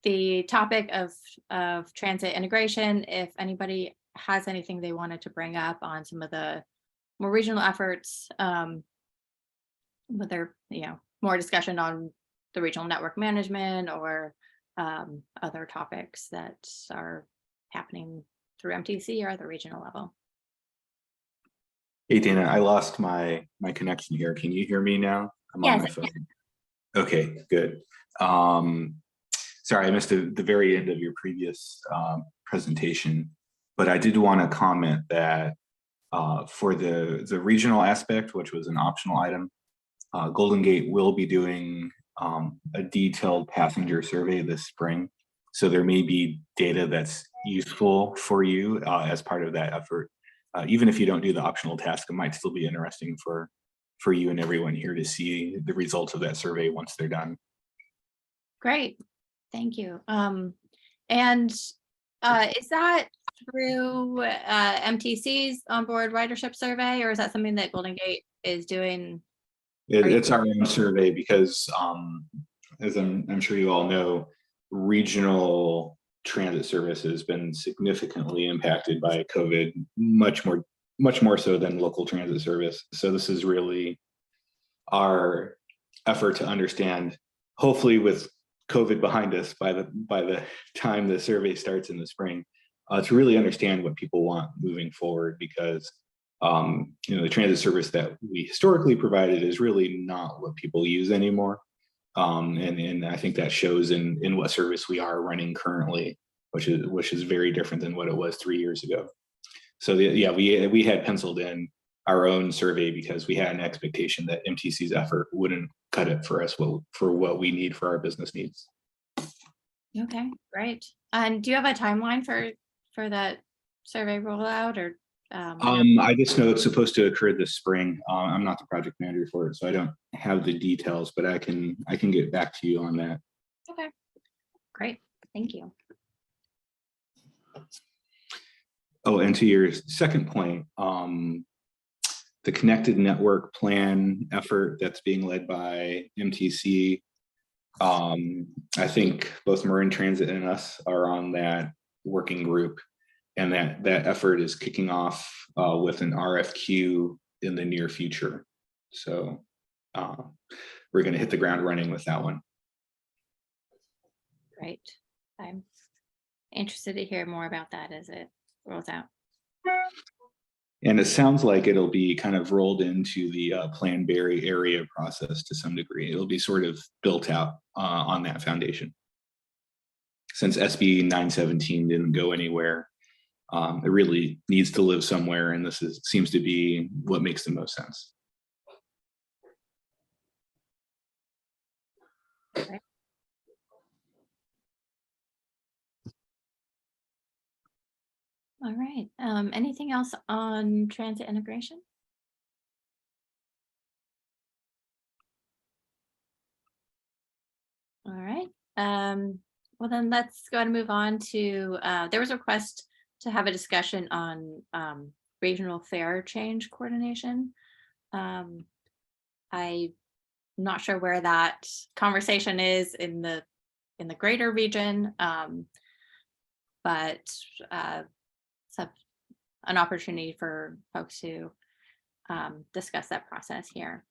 the topic of transit integration, if anybody has anything they wanted to bring up on some of the more regional efforts, whether, more discussion on the regional network management or other topics that are happening through MTC or at the regional level. Hey, Dana, I lost my connection here. Can you hear me now? I'm on my phone. Okay, good. Sorry, I missed the very end of your previous presentation, but I did want to comment that for the regional aspect, which was an optional item, Golden Gate will be doing a detailed passenger survey this spring. So there may be data that's useful for you as part of that effort. Even if you don't do the optional task, it might still be interesting for you and everyone here to see the results of that survey once they're done. Great, thank you. And is that through MTC's onboard ridership survey, or is that something that Golden Gate is doing? It's our own survey because, as I'm sure you all know, regional transit service has been significantly impacted by COVID, much more so than local transit service. So this is really our effort to understand, hopefully with COVID behind us by the time the survey starts in the spring, to really understand what people want moving forward, because the transit service that we historically provided is really not what people use anymore. And I think that shows in what service we are running currently, which is very different than what it was 3 years ago. So we had penciled in our own survey because we had an expectation that MTC's effort wouldn't cut it for us for what we need for our business needs. Okay, great. And do you have a timeline for that survey rollout, or? I just know it's supposed to occur this spring. I'm not the project manager for it, so I don't have the details, but I can get back to you on that. Okay, great, thank you. Oh, and to your second point, the connected network plan effort that's being led by MTC, I think both Marin Transit and us are on that working group, and that effort is kicking off with an RFQ in the near future. So we're going to hit the ground running with that one. Great. I'm interested to hear more about that as it rolls out. And it sounds like it'll be kind of rolled into the Planberry area process to some degree. It'll be sort of built out on that foundation. Since SB 917 didn't go anywhere, it really needs to live somewhere, and seems to be what makes the most sense. All right. Anything else on transit integration? All right. Well, then let's go ahead and move on to, there was a request to have a discussion on regional fare change coordination. I'm not sure where that conversation is in the greater region, but it's an opportunity for folks to discuss that process here.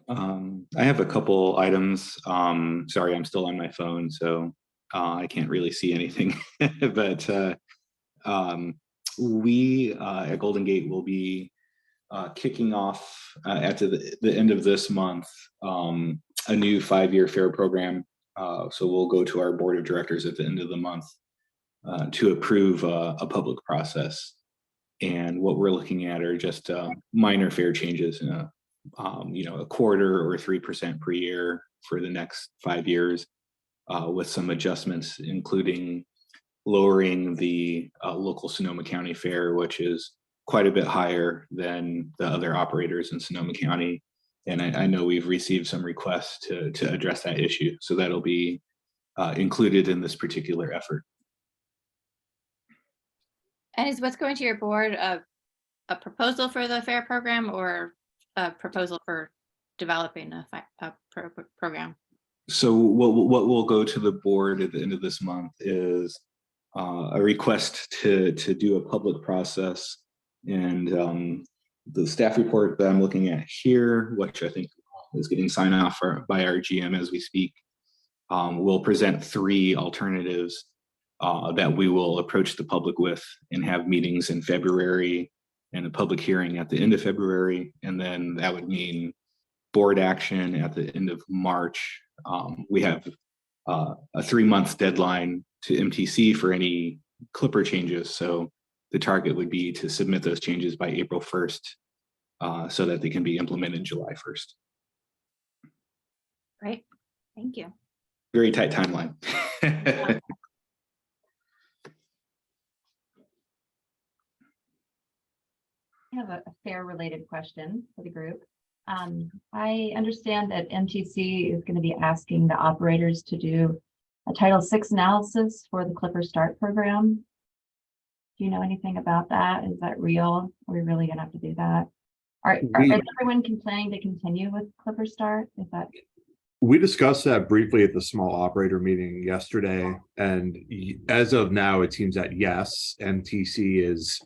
I have a couple items. Sorry, I'm still on my phone, so I can't really see anything. But we at Golden Gate will be kicking off at the end of this month a new 5-year fare program. So we'll go to our board of directors at the end of the month to approve a public process. And what we're looking at are just minor fare changes, you know, 1/4 or 3% per year for the next 5 years, with some adjustments, including lowering the local Sonoma County fare, which is quite a bit higher than the other operators in Sonoma County. And I know we've received some requests to address that issue. So that'll be included in this particular effort. And is what's going to your board a proposal for the fare program or a proposal for developing a program? So what will go to the board at the end of this month is a request to do a public process, and the staff report that I'm looking at here, which I think is getting signed off by our GM as we speak, will present 3 alternatives that we will approach the public with and have meetings in February and a public hearing at the end of February. And then that would mean board action at the end of March. We have a 3-month deadline to MTC for any Clipper changes. So the target would be to submit those changes by April 1st so that they can be implemented July 1st. Great, thank you. Very tight timeline. I have a fare related question for the group. I understand that MTC is going to be asking the operators to do a Title VI analysis for the Clipper Start program. Do you know anything about that? Is that real? Are we really going to have to do that? Is everyone planning to continue with Clipper Start? Is that? We discussed that briefly at the small operator meeting yesterday, and as of now, it seems that yes, MTC is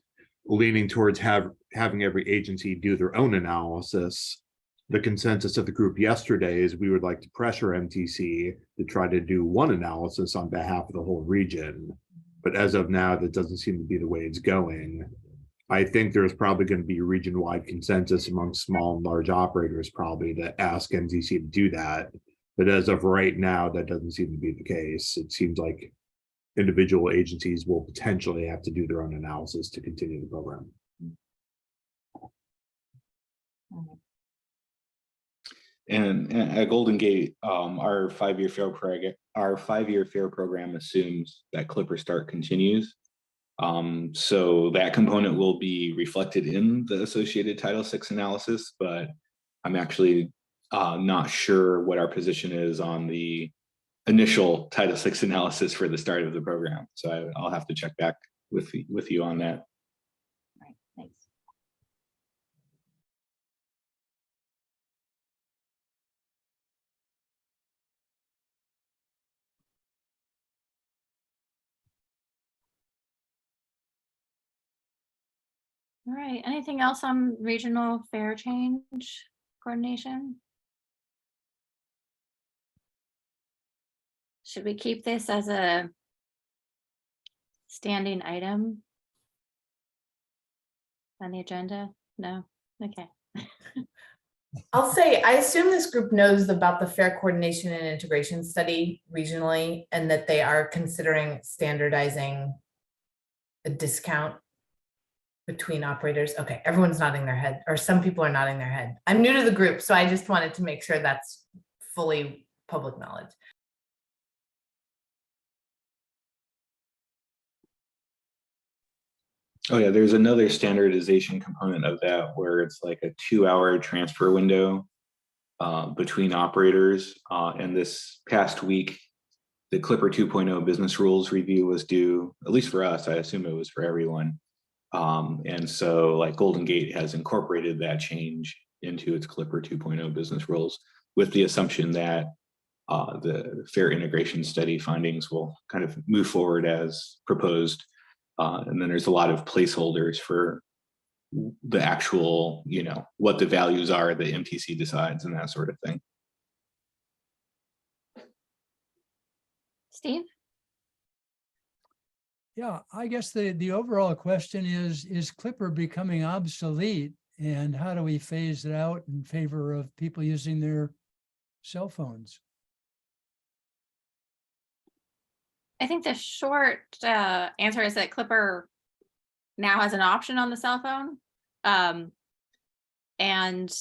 leaning towards having every agency do their own analysis. The consensus of the group yesterday is we would like to pressure MTC to try to do one analysis on behalf of the whole region. But as of now, that doesn't seem to be the way it's going. I think there's probably going to be region-wide consensus among small and large operators probably to ask MTC to do that. But as of right now, that doesn't seem to be the case. It seems like individual agencies will potentially have to do their own analysis to continue the program. And at Golden Gate, our 5-year fare program assumes that Clipper Start continues. So that component will be reflected in the associated Title VI analysis, but I'm actually not sure what our position is on the initial Title VI analysis for the start of the program. So I'll have to check back with you on that. All right, thanks. All right, anything else on regional fare change coordination? Should we keep this as a standing item on the agenda? No? Okay. I'll say, I assume this group knows about the fair coordination and integration study regionally, and that they are considering standardizing a discount between operators. Okay, everyone's nodding their head, or some people are nodding their head. I'm new to the group, so I just wanted to make sure that's fully public knowledge. Oh yeah, there's another standardization component of that where it's like a 2-hour transfer window between operators. And this past week, the Clipper 2.0 business rules review was due, at least for us. I assume it was for everyone. And so like Golden Gate has incorporated that change into its Clipper 2.0 business rules with the assumption that the fair integration study findings will kind of move forward as proposed. And then there's a lot of placeholders for the actual, you know, what the values are that MTC decides and that sort of thing. Steve? Yeah, I guess the overall question is Clipper becoming obsolete, and how do we phase it out in favor of people using their cell phones? I think the short answer is that Clipper now has an option on the cell phone. And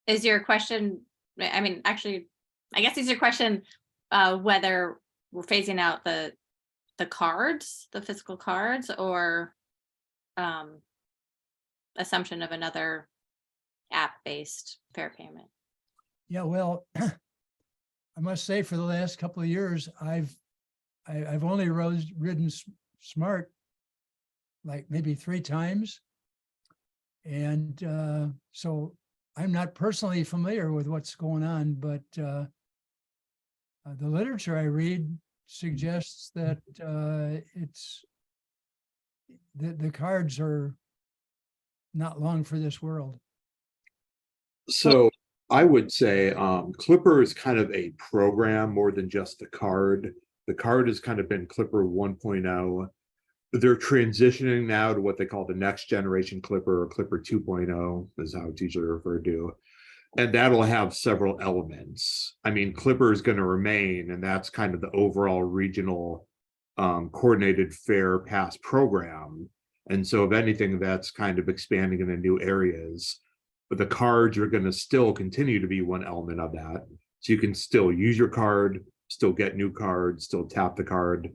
is your question, I mean, actually, I guess is your question whether we're phasing out the cards, the physical cards, or assumption of another app-based fare payment? Yeah, well, I must say for the last couple of years, I've only ridden Smart like maybe 3 times. And so I'm not personally familiar with what's going on, but the literature I read suggests that it's the cards are not long for this world. So I would say Clipper is kind of a program more than just the card. The card has kind of been Clipper 1.0. They're transitioning now to what they call the next generation Clipper, or Clipper 2.0 is how it's usually referred to. And that'll have several elements. I mean, Clipper is going to remain, and that's kind of the overall regional coordinated fare pass program. And so if anything, that's kind of expanding into new areas. But the cards are going to still continue to be one element of that. So you can still use your card, still get new cards, still tap the card,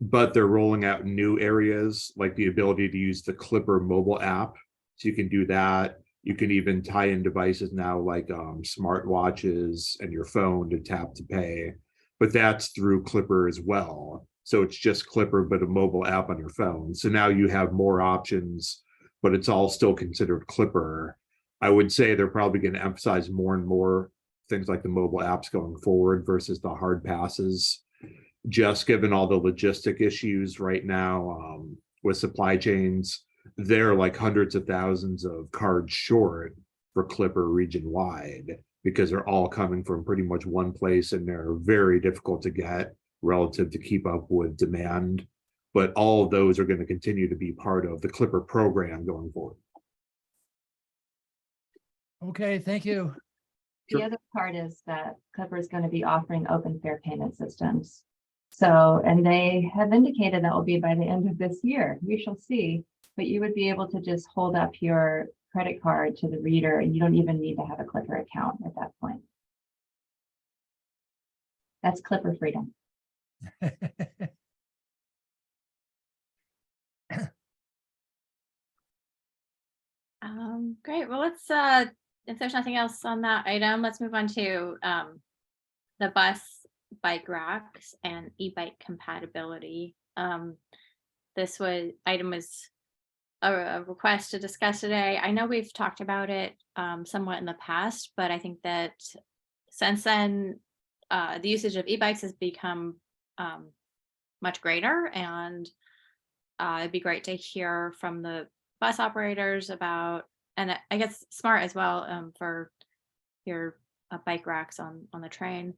but they're rolling out new areas like the ability to use the Clipper mobile app. So you can do that. You can even tie in devices now like smartwatches and your phone to tap to pay, but that's through Clipper as well. So it's just Clipper, but a mobile app on your phone. So now you have more options, but it's all still considered Clipper. I would say they're probably going to emphasize more and more things like the mobile apps going forward versus the hard passes, just given all the logistic issues right now with supply chains. They're like hundreds of thousands of cards short for Clipper region wide because they're all coming from pretty much one place and they're very difficult to get relative to keep up with demand. But all of those are going to continue to be part of the Clipper program going forward. Okay, thank you. The other part is that Clipper is going to be offering open fare payment systems. So, and they have indicated that will be by the end of this year. We shall see. But you would be able to just hold up your credit card to the reader, and you don't even need to have a Clipper account at that point. That's Clipper freedom. Great. Well, let's if there's nothing else on that item, let's move on to the bus bike racks and e-bike compatibility. This item was a request to discuss today. I know we've talked about it somewhat in the past, but I think that since then the usage of e-bikes has become much greater, and it'd be great to hear from the bus operators about, and I guess Smart as well, for your bike racks on the train,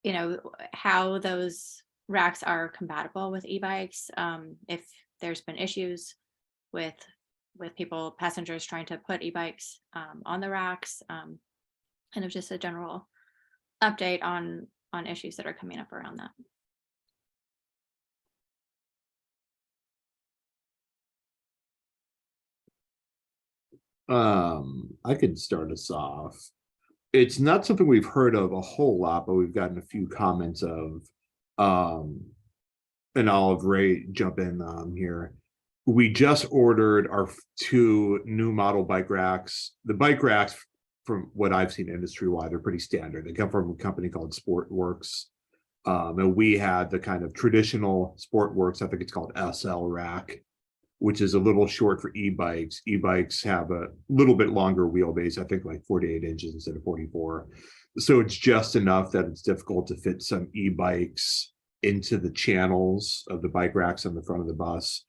you know, how those racks are compatible with e-bikes. If there's been issues with people, passengers trying to put e-bikes on the racks, kind of just a general update on issues that are coming up around that. I could start us off. It's not something we've heard of a whole lot, but we've gotten a few comments of, and I'll have Ray jump in here. We just ordered our 2 new model bike racks. The bike racks, from what I've seen industry-wide, are pretty standard. They come from a company called Sportworks. And we had the kind of traditional Sportworks, I think it's called SL rack, which is a little short for e-bikes. E-bikes have a little bit longer wheelbase, I think like 48 inches instead of 44. So it's just enough that it's difficult to fit some e-bikes into the channels of the bike racks on the front of the bus.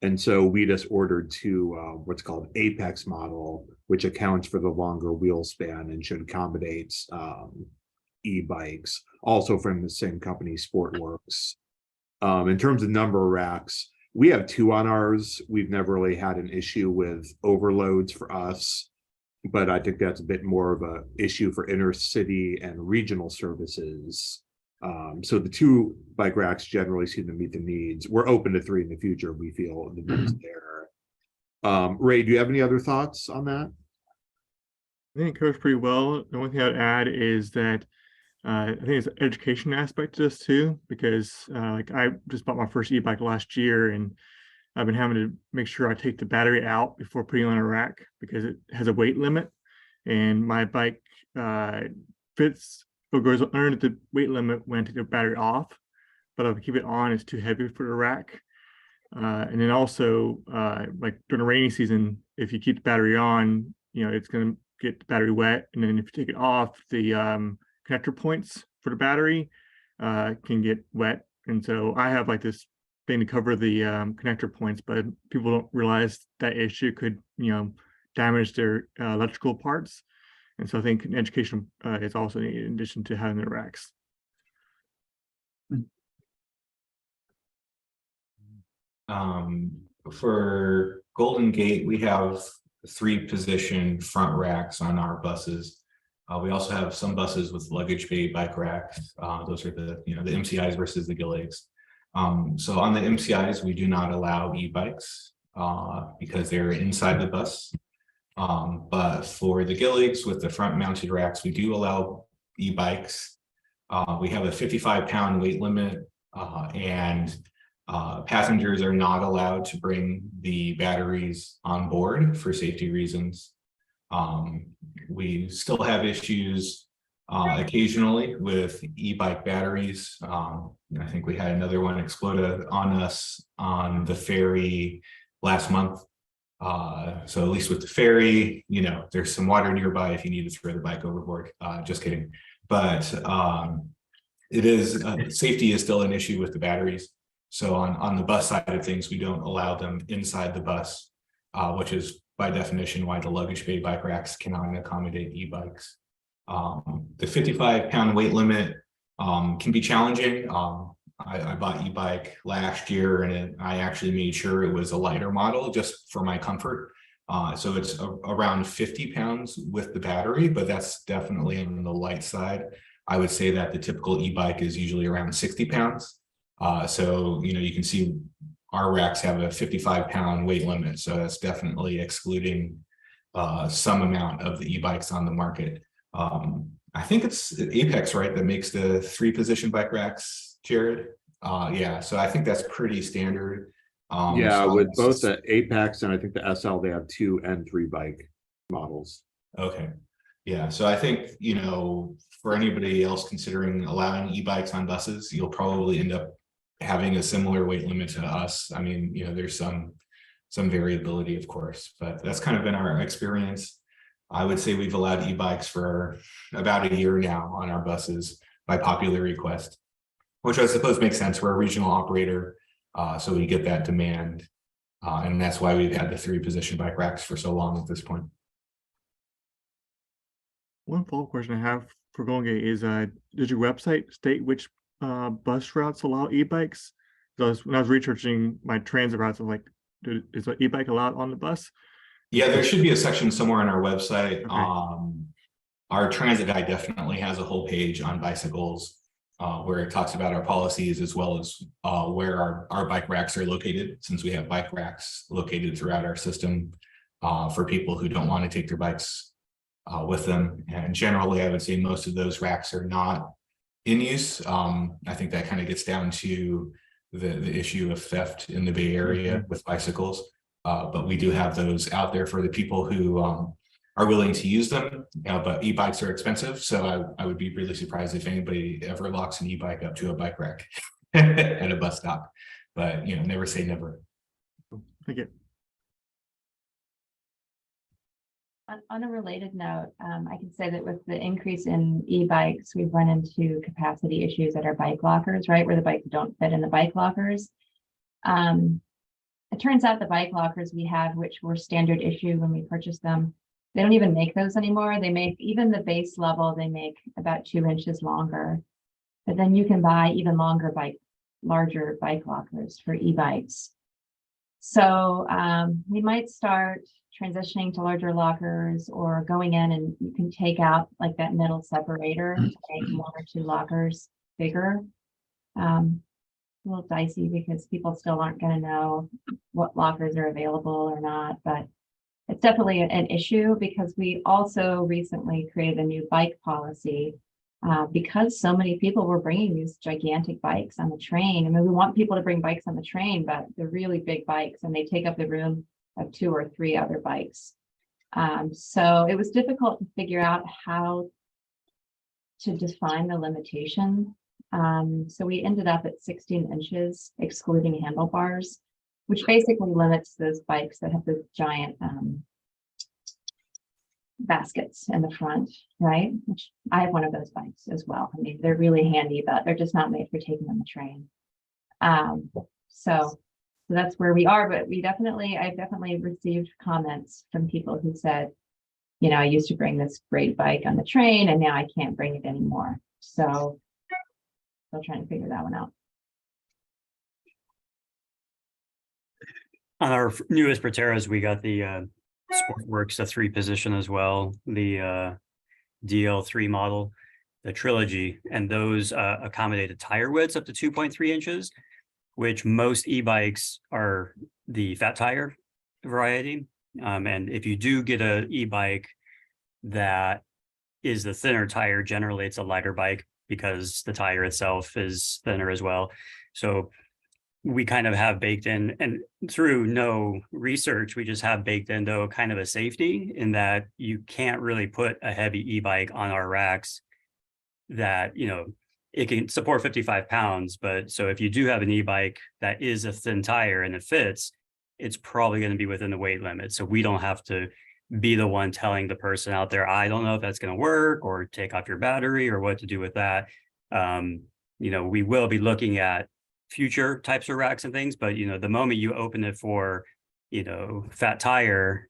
And so we just ordered 2 what's called Apex model, which accounts for the longer wheel span and should accommodate e-bikes, also from the same company, Sportworks. In terms of number of racks, we have 2 on ours. We've never really had an issue with overloads for us, but I think that's a bit more of a issue for inner city and regional services. So the 2 bike racks generally seem to meet the needs. We're open to 3 in the future. We feel the needs there. Ray, do you have any other thoughts on that? I think it covers pretty well. The one thing I'd add is that I think it's an education aspect to this too, because like I just bought my first e-bike last year, and I've been having to make sure I take the battery out before putting it on a rack because it has a weight limit, and my bike fits or goes under the weight limit when I take the battery off, but if I keep it on, it's too heavy for the rack. And then also like during the rainy season, if you keep the battery on, it's going to get the battery wet, and then if you take it off, the connector points for the battery can get wet. And so I have like this thing to cover the connector points, but people don't realize that issue could damage their electrical parts. And so I think education is also needed in addition to having the racks. For Golden Gate, we have 3 position front racks on our buses. We also have some buses with luggage bay bike racks. Those are the the MCIs versus the Gilligs. So on the MCIs, we do not allow e-bikes because they're inside the bus. But for the Gilligs with the front mounted racks, we do allow e-bikes. We have a 55-pound weight limit, and passengers are not allowed to bring the batteries on board for safety reasons. We still have issues occasionally with e-bike batteries. I think we had another one explode on us on the ferry last month. So at least with the ferry, there's some water nearby if you need to throw the bike overboard. Just kidding. But it is safety is still an issue with the batteries. So on the bus side of things, we don't allow them inside the bus, which is by definition why the luggage bay bike racks cannot accommodate e-bikes. The 55-pound weight limit can be challenging. I bought e-bike last year, and I actually made sure it was a lighter model just for my comfort. So it's around 50 pounds with the battery, but that's definitely on the light side. I would say that the typical e-bike is usually around 60 pounds. So, you can see our racks have a 55-pound weight limit. So that's definitely excluding some amount of the e-bikes on the market. I think it's Apex, right, that makes the 3-position bike racks, Jared? Yeah, so I think that's pretty standard. Yeah, so with both the Apex and I think the SL, they have 2 and 3 bike models. Okay. Yeah, so I think, for anybody else considering allowing e-bikes on buses, you'll probably end up having a similar weight limit to us. I mean, there's some variability, of course, but that's kind of been our experience. I would say we've allowed e-bikes for about a year now on our buses by popular request, which I suppose makes sense. We're a regional operator, so we get that demand, and that's why we've had the 3-position bike racks for so long at this point. One follow-up question I have for Golden Gate is, does your website state which bus routes allow e-bikes. When I was researching my transit routes, I'm like, is an e-bike allowed on the bus? Yeah, there should be a section somewhere on our website. Okay. Our transit guide definitely has a whole page on bicycles where it talks about our policies as well as where our bike racks are located, since we have bike racks located throughout our system for people who don't want to take their bikes with them. And generally, I would say most of those racks are not in use. I think that kind of gets down to the issue of theft in the Bay Area with bicycles. But we do have those out there for the people who are willing to use them, but e-bikes are expensive. So I would be really surprised if anybody ever locks an e-bike up to a bike rack at a bus stop, but never say never. Thank you. On a related note, I can say that with the increase in e-bikes, we've run into capacity issues at our bike lockers, right, where the bikes don't fit in the bike lockers. It turns out the bike lockers we have, which were standard issue when we purchased them, they don't even make those anymore. They make even the base level, they make about 2 inches longer. But then you can buy even larger bike lockers for e-bikes. So we might start transitioning to larger lockers or going in and you can take out like that middle separator to make 1 or 2 lockers bigger. A little dicey because people still aren't going to know what lockers are available or not, but it's definitely an issue because we also recently created a new bike policy because so many people were bringing these gigantic bikes on the train. I mean, we want people to bring bikes on the train, but they're really big bikes and they take up the room of 2 or 3 other bikes. So it was difficult to figure out how to define the limitation. So we ended up at 16 inches, excluding handlebars, which basically limits those bikes that have those giant baskets in the front, right? Which I have one of those bikes as well. I mean, they're really handy, but they're just not made for taking on the train. So that's where we are, but I've definitely received comments from people who said, I used to bring this great bike on the train and now I can't bring it anymore. So still trying to figure that one out. On our newest Proteras, we got the Sportworks, the 3 position as well, the DL3 model, the Trilogy, and those accommodated tire widths up to 2.3 inches, which most e-bikes are the fat tire variety. And if you do get an e-bike that is the thinner tire, generally it's a lighter bike because the tire itself is thinner as well. So we kind of have baked in, and through no research, we just have baked in though kind of a safety in that you can't really put a heavy e-bike on our racks that, it can support 55 pounds. But so if you do have an e-bike that is a thin tire and it fits, it's probably going to be within the weight limit. So we don't have to be the one telling the person out there, I don't know if that's going to work, or take off your battery or what to do with that. We will be looking at future types of racks and things, but the moment you open it for fat tire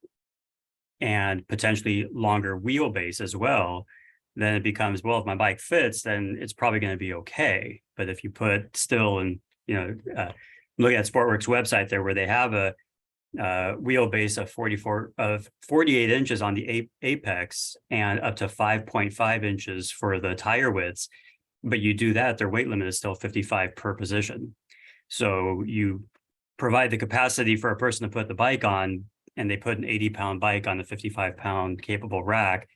and potentially longer wheelbase as well, then it becomes, well, if my bike fits, then it's probably going to be okay. But if you put still and look at Sportworks website there where they have a wheelbase of 48 inches on the apex and up to 5.5 inches for the tire widths. But you do that, their weight limit is still 55 per position. So you provide the capacity for a person to put the bike on, and they put an 80-pound bike on a 55-pound capable rack.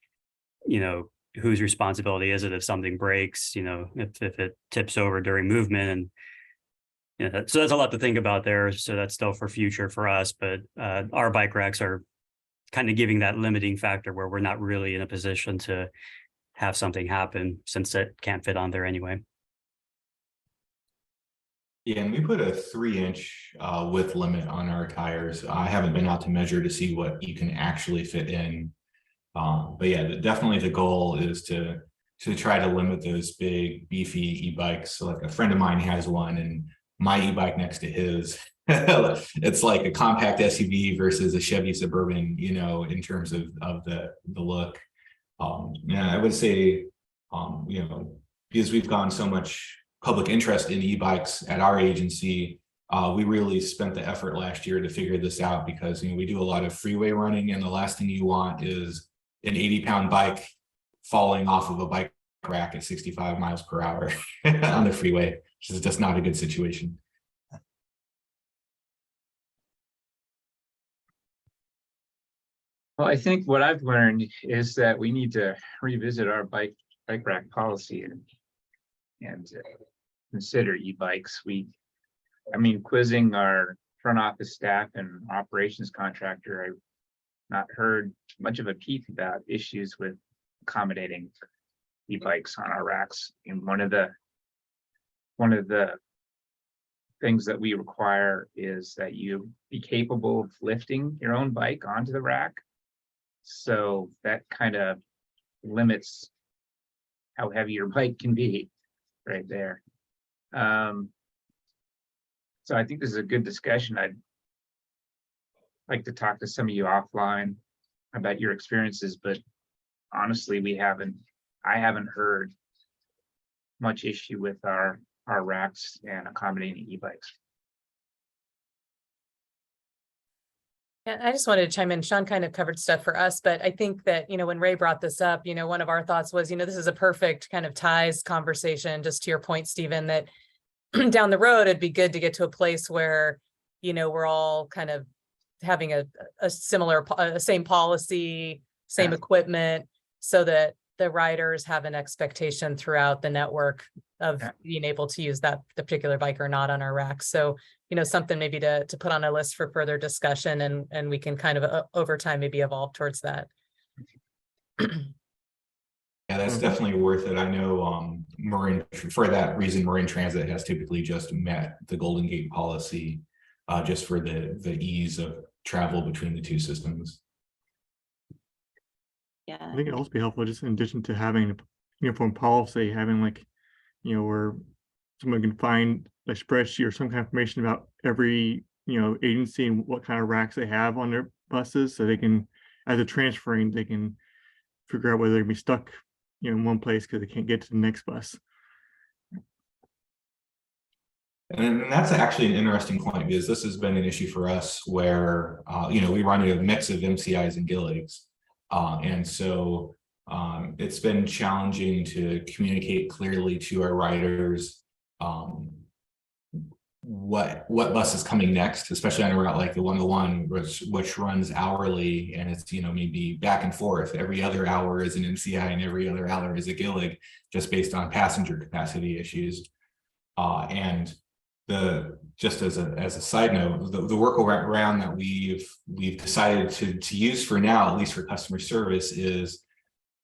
Whose responsibility is it if something breaks? If it tips over during movement, and so that's a lot to think about there. So that's still for future for us, but our bike racks are kind of giving that limiting factor where we're not really in a position to have something happen since it can't fit on there anyway. Yeah, and we put a 3-inch width limit on our tires. I haven't been out to measure to see what you can actually fit in. But yeah, definitely the goal is to try to limit those big beefy e-bikes. So like a friend of mine has one, and my e-bike next to his, it's like a compact SUV versus a Chevy Suburban, in terms of the look. Yeah, I would say, because we've gone so much public interest in e-bikes at our agency, we really spent the effort last year to figure this out because, you know, we do a lot of freeway running, and the last thing you want is an 80-pound bike falling off of a bike rack at 65 miles per hour on the freeway, which is just not a good situation. Well, I think what I've learned is that we need to revisit our bike rack policy and consider e-bikes. I mean, quizzing our front office staff and operations contractor, I've not heard much of a peep about issues with accommodating e-bikes on our racks. And one of the things that we require is that you be capable of lifting your own bike onto the rack. So that kind of limits how heavy your bike can be right there. So I think this is a good discussion. I'd like to talk to some of you offline about your experiences, but honestly, I haven't heard much issue with our racks and accommodating e-bikes. Yeah, I just wanted to chime in. Sean kind of covered stuff for us, but I think that, you know, when Ray brought this up, you know, one of our thoughts was, you know, this is a perfect kind of ties conversation, just to your point, Stephen, that down the road, it'd be good to get to a place where, you know, we're all kind of having a similar, same policy, same equipment, so that the riders have an expectation throughout the network of being able to use the particular bike or not on our racks. So, you know, something maybe to put on a list for further discussion, and we can kind of over time maybe evolve towards that. Yeah, that's definitely worth it. I know Marin, for that reason, Marin Transit has typically just met the Golden Gate policy just for the ease of travel between the two systems. Yeah. I think it'd also be helpful, just in addition to having a uniform policy, having like, you know, where someone can find a spreadsheet or some kind of information about every, you know, agency and what kind of racks they have on their buses, so they can, as they're transferring, they can figure out whether they're gonna be stuck, you know, in one place because they can't get to the next bus. And that's actually an interesting point, because this has been an issue for us where, you know, we run a mix of MCIs and Gilligs. And so it's been challenging to communicate clearly to our riders what bus is coming next, especially on a route like the 101, which runs hourly, and it's, you know, maybe back and forth. Every other hour is an MCI and every other hour is a Gillig, just based on passenger capacity issues. And just as a side note, the workaround that we've decided to use for now, at least for customer service, is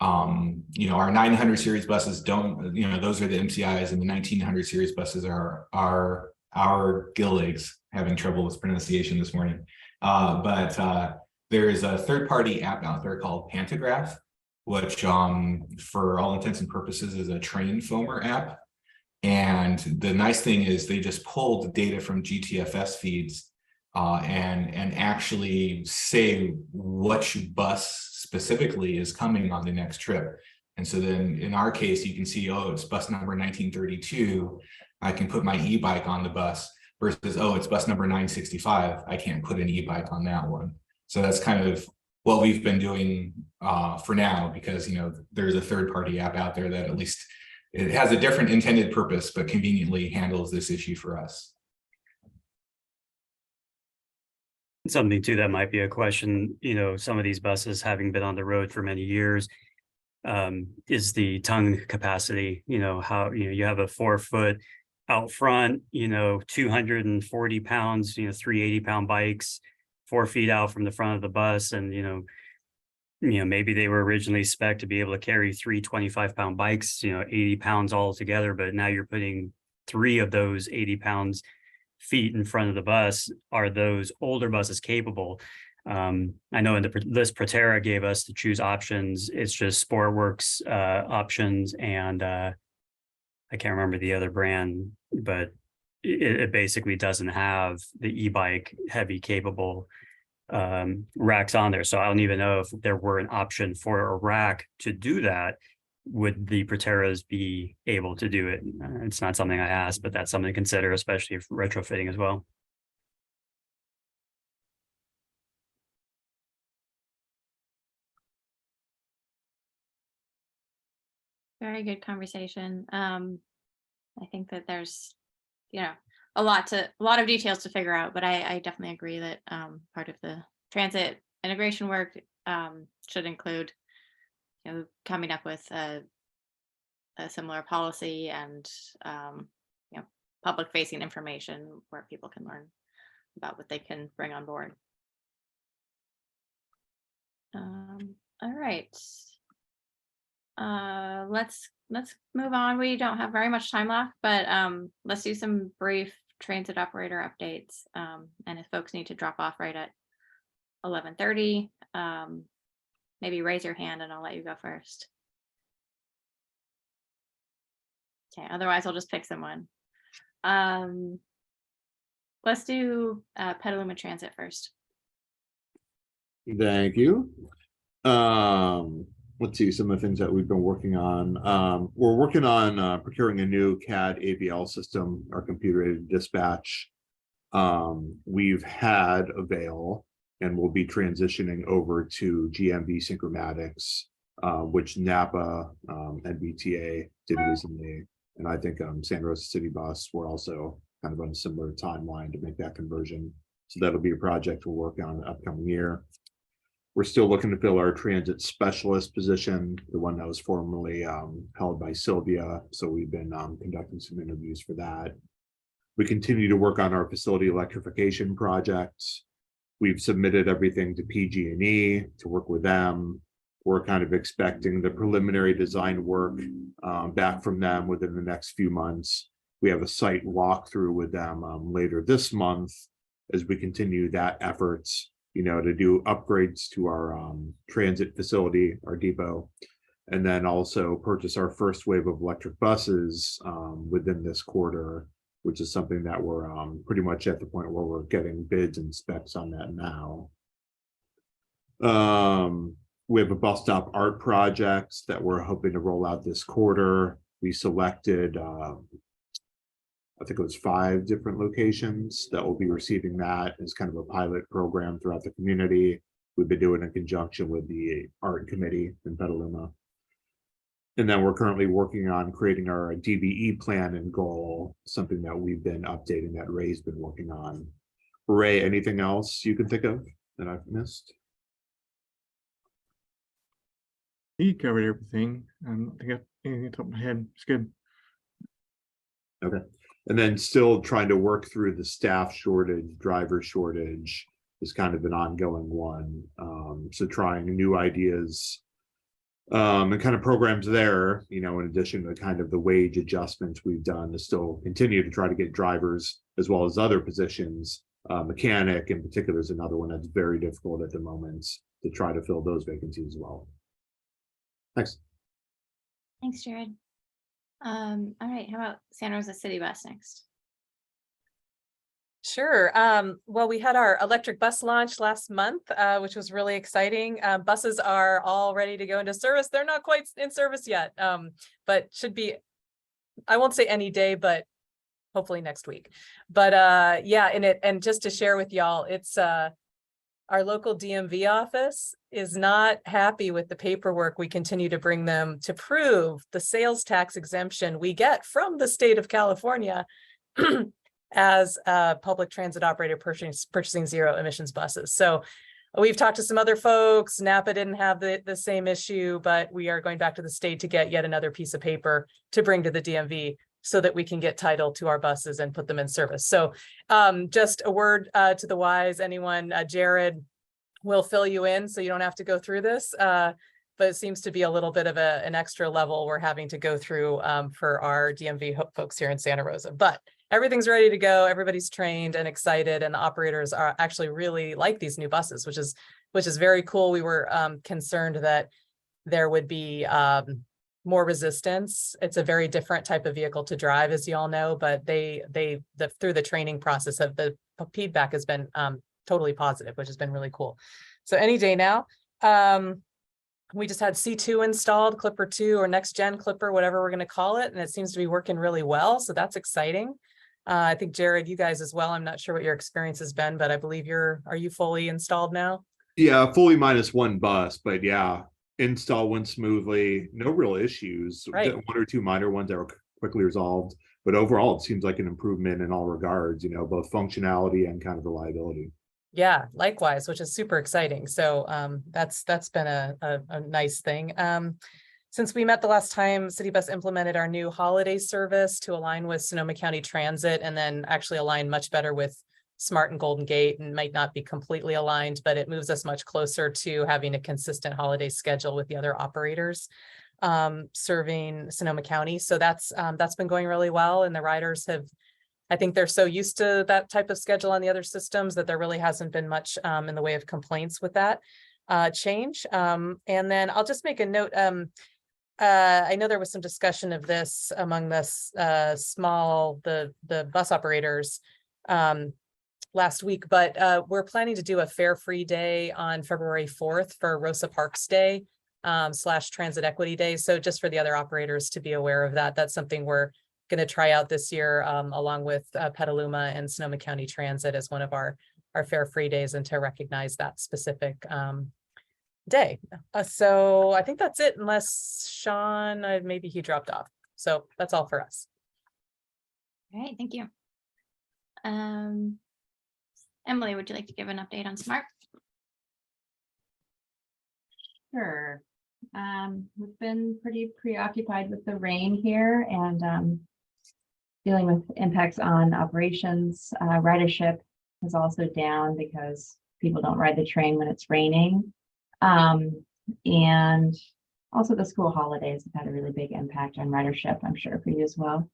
you know, our 900 series buses don't, you know, those are the MCIs, and the 1900 series buses are our Gilligs. Having trouble with pronunciation this morning, but there is a third-party app out there called Pantograph, which for all intents and purposes is a train foamer app. And the nice thing is they just pull the data from GTFS feeds and actually say which bus specifically is coming on the next trip. And so then in our case, you can see, oh, it's bus number 1932. I can put my e-bike on the bus, versus, oh, it's bus number 965. I can't put an e-bike on that one. So that's kind of what we've been doing for now, because, you know, there's a third-party app out there that at least it has a different intended purpose, but conveniently handles this issue for us. Something too that might be a question, you know, some of these buses having been on the road for many years, is the tongue capacity. You know, how, you know, you have a 4-foot out front, you know, 240 pounds, you know, 380-pound bikes, 4 feet out from the front of the bus. And, you know, maybe they were originally spec'd to be able to carry 3 25-pound bikes, you know, 80 pounds all together, but now you're putting 3 of those 80 pounds feet in front of the bus. Are those older buses capable? I know in the list Proterra gave us to choose options, it's just Sportworks options, and I can't remember the other brand, but it basically doesn't have the e-bike heavy capable racks on there. So I don't even know if there were an option for a rack to do that, would the Proteras be able to do it? It's not something I asked, but that's something to consider, especially if retrofitting as well. Very good conversation. I think that there's, a lot of details to figure out, but I definitely agree that part of the transit integration work should include, coming up with a similar policy and public facing information where people can learn about what they can bring on board. All right. Let's move on. We don't have very much time left, but let's do some brief transit operator updates. And if folks need to drop off right at 11:30, maybe raise your hand and I'll let you go first. Okay, otherwise I'll just pick someone. Let's do Petaluma Transit first. Thank you. Let's see some of the things that we've been working on. We're working on procuring a new CAD AVL system, our computer-aided dispatch. We've had Avail and we'll be transitioning over to GMB Synchromatics, which Napa and BTA did recently. And I think Santa Rosa City Bus were also kind of on a similar timeline to make that conversion. So that'll be a project we'll work on in the upcoming year. We're still looking to fill our transit specialist position, the one that was formerly held by Sylvia. So we've been conducting some interviews for that. We continue to work on our facility electrification projects. We've submitted everything to PG&E to work with them. We're kind of expecting the preliminary design work back from them within the next few months. We have a site walkthrough with them later this month as we continue that efforts, to do upgrades to our transit facility, our depot, and then also purchase our first wave of electric buses within this quarter, which is something that we're pretty much at the point where we're getting bids and specs on that now. We have a bus stop art project that we're hoping to roll out this quarter. We selected, I think it was 5 different locations that will be receiving that as kind of a pilot program throughout the community. We've been doing in conjunction with the art committee in Petaluma. And then we're currently working on creating our DBE plan and goal, something that we've been updating that Ray's been working on. Ray, anything else you can think of that I've missed? You covered everything. I think I have anything on top of my head. It's good. Okay. And then still trying to work through the staff shortage, driver shortage is kind of an ongoing one. So trying new ideas and kind of programs there, in addition to kind of the wage adjustments we've done to still continue to try to get drivers as well as other positions. Mechanic in particular is another one that's very difficult at the moment to try to fill those vacancies as well. Thanks. Thanks, Jared. All right, how about Santa Rosa City Bus next? Sure. Well, we had our electric bus launch last month, which was really exciting. Buses are all ready to go into service. They're not quite in service yet, but should be, I won't say any day, but hopefully next week. But yeah, and just to share with y'all, it's our local DMV office is not happy with the paperwork we continue to bring them to prove the sales tax exemption we get from the state of California as a public transit operator purchasing zero emissions buses. So we've talked to some other folks. Napa didn't have the same issue, but we are going back to the state to get yet another piece of paper to bring to the DMV so that we can get title to our buses and put them in service. So just a word to the wise, anyone, Jared will fill you in so you don't have to go through this, but it seems to be a little bit of an extra level we're having to go through for our DMV folks here in Santa Rosa. But everything's ready to go. Everybody's trained and excited, and the operators are actually really like these new buses, which is very cool. We were concerned that there would be more resistance. It's a very different type of vehicle to drive, as you all know, but through the training process of the feedback has been totally positive, which has been really cool. So any day now. we just had C2 installed, Clipper 2 or next gen Clipper, whatever we're going to call it. And it seems to be working really well. So that's exciting. I think Jared, you guys as well. I'm not sure what your experience has been, but I believe are you fully installed now? Yeah, fully minus one bus, but yeah, install went smoothly. No real issues. Right. One or two minor ones that were quickly resolved. But overall, it seems like an improvement in all regards, you know, both functionality and kind of reliability. Yeah, likewise, which is super exciting. So that's been a nice thing. Since we met the last time, City Bus implemented our new holiday service to align with Sonoma County Transit and then actually align much better with Smart and Golden Gate, and might not be completely aligned, but it moves us much closer to having a consistent holiday schedule with the other operators serving Sonoma County. So that's been going really well. And the riders I think they're so used to that type of schedule on the other systems that there really hasn't been much in the way of complaints with that change. And then I'll just make a note. I know there was some discussion of this among the bus operators last week, but we're planning to do a fare free day on February 4th for Rosa Parks Day / Transit Equity Day. So just for the other operators to be aware of that, that's something we're going to try out this year along with Petaluma and Sonoma County Transit as one of our fare free days, and to recognize that specific day. So I think that's it, unless Sean, maybe he dropped off. So that's all for us. All right, thank you. Emily, would you like to give an update on SMART? Sure. We've been pretty preoccupied with the rain here and dealing with impacts on operations. Ridership is also down because people don't ride the train when it's raining. And also the school holidays have had a really big impact on ridership, I'm sure for you as well.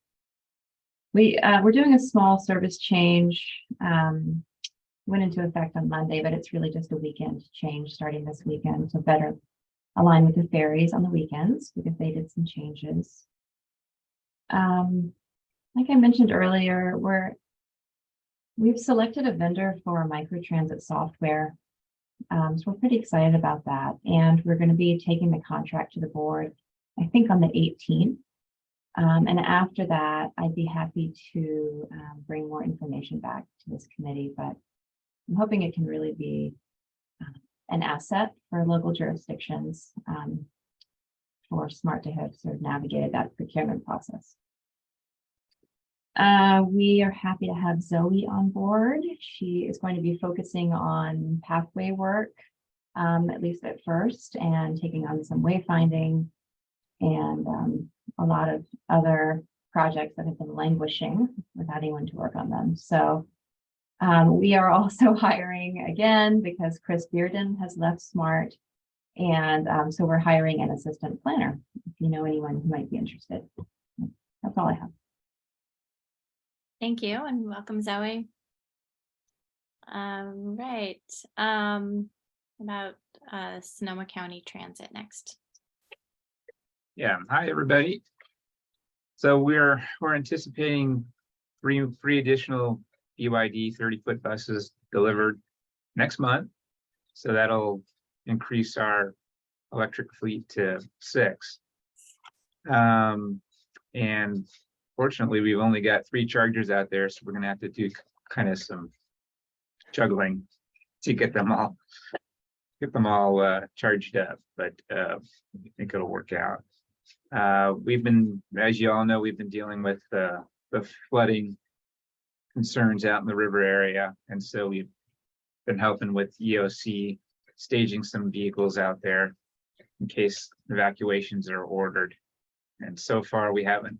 We're doing a small service change. Went into effect on Monday, but it's really just a weekend change starting this weekend to better align with the ferries on the weekends because they did some changes. Like I mentioned earlier, we've selected a vendor for microtransit software. So we're pretty excited about that. And we're going to be taking the contract to the board, I think on the 18th. And after that, I'd be happy to bring more information back to this committee, but I'm hoping it can really be an asset for local jurisdictions for SMART to have sort of navigated that procurement process. We are happy to have Zoe on board. She is going to be focusing on pathway work, at least at first, and taking on some wayfinding and a lot of other projects that have been languishing without anyone to work on them. So we are also hiring again because Chris Bearden has left SMART. And so we're hiring an assistant planner, if you know anyone who might be interested. That's all I have. Thank you and welcome, Zoe. Right. About Sonoma County Transit next. Yeah, hi, everybody. So we're anticipating three additional BYD 30-foot buses delivered next month. So that'll increase our electric fleet to 6. And fortunately, we've only got 3 chargers out there, so we're gonna have to do kind of some juggling to get them all charged up, but I think it'll work out. We've been, as you all know, we've been dealing with the flooding concerns out in the river area, and so we've been helping with EOC staging some vehicles out there in case evacuations are ordered. And so far, we haven't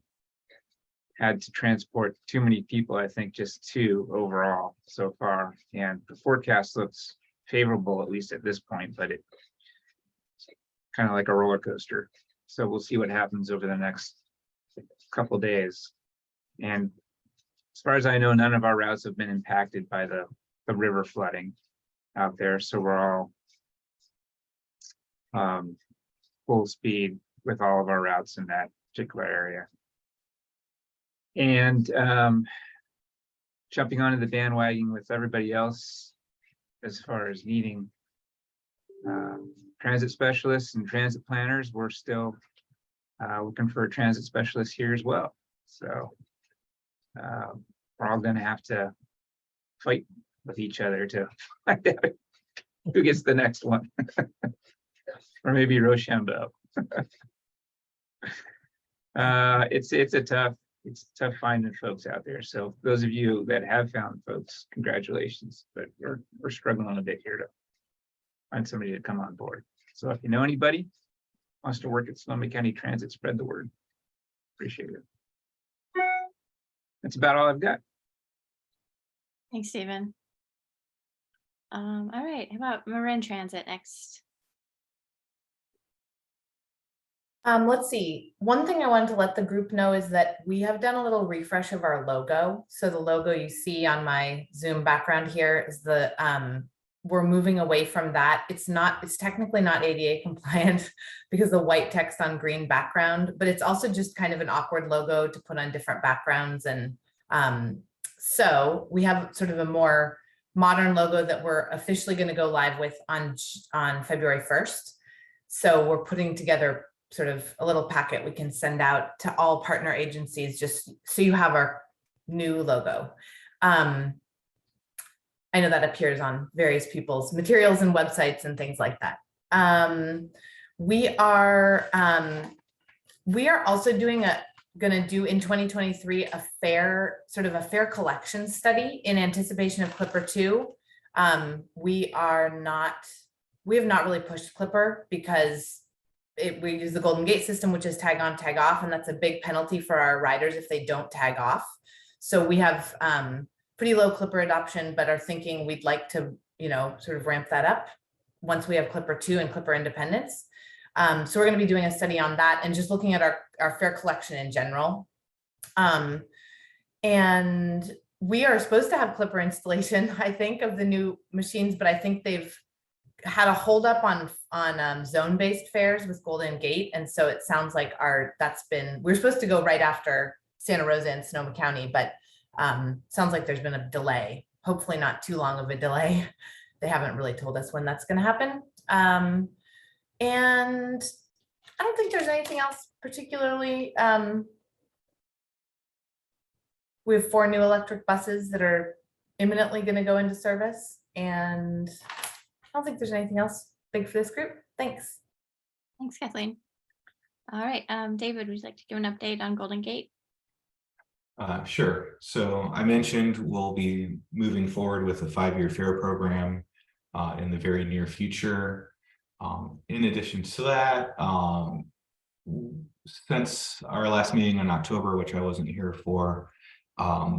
had to transport too many people. I think just 2 overall so far, and the forecast looks favorable, at least at this point, but it's kind of like a roller coaster. So we'll see what happens over the next couple days. And as far as I know, none of our routes have been impacted by the river flooding out there. So we're all full speed with all of our routes in that particular area. And jumping onto the bandwagon with everybody else as far as needing transit specialists and transit planners, we're still looking for a transit specialist here as well. So we're all going to have to fight with each other to find out who gets the next one, or maybe Rochambeau. It's tough finding folks out there. So those of you that have found folks, congratulations. But we're struggling a bit here to find somebody to come on board. So if you know anybody who wants to work at Sonoma County Transit, spread the word. Appreciate it. That's about all I've got. Thanks, Stephen. All right, how about Marin Transit next? Let's see. One thing I wanted to let the group know is that we have done a little refresh of our logo. So the logo you see on my Zoom background here is the, we're moving away from that. It's technically not ADA compliant because the white text on green background, but it's also just kind of an awkward logo to put on different backgrounds. And so we have sort of a more modern logo that we're officially going to go live with on February 1st. So we're putting together sort of a little packet we can send out to all partner agencies, just so you have our new logo. I know that appears on various people's materials and websites and things like that. We are also going to do in 2023 a fair collection study in anticipation of Clipper 2. We have not really pushed Clipper because we use the Golden Gate system, which is tag on, tag off, and that's a big penalty for our riders if they don't tag off. So we have pretty low Clipper adoption, but are thinking we'd like to, sort of ramp that up once we have Clipper 2 and Clipper independence. So we're going to be doing a study on that and just looking at our fare collection in general. And we are supposed to have Clipper installation, I think, of the new machines, but I think they've had a holdup on zone-based fares with Golden Gate. And so it sounds like we're supposed to go right after Santa Rosa and Sonoma County, but sounds like there's been a delay, hopefully not too long of a delay. They haven't really told us when that's going to happen. And I don't think there's anything else particularly. We have 4 new electric buses that are imminently going to go into service, and I don't think there's anything else big for this group. Thanks. Thanks, Kathleen. All right, David, would you like to give an update on Golden Gate? Sure. So I mentioned we'll be moving forward with a 5-year fare program in the very near future. In addition to that, since our last meeting in October, which I wasn't here for,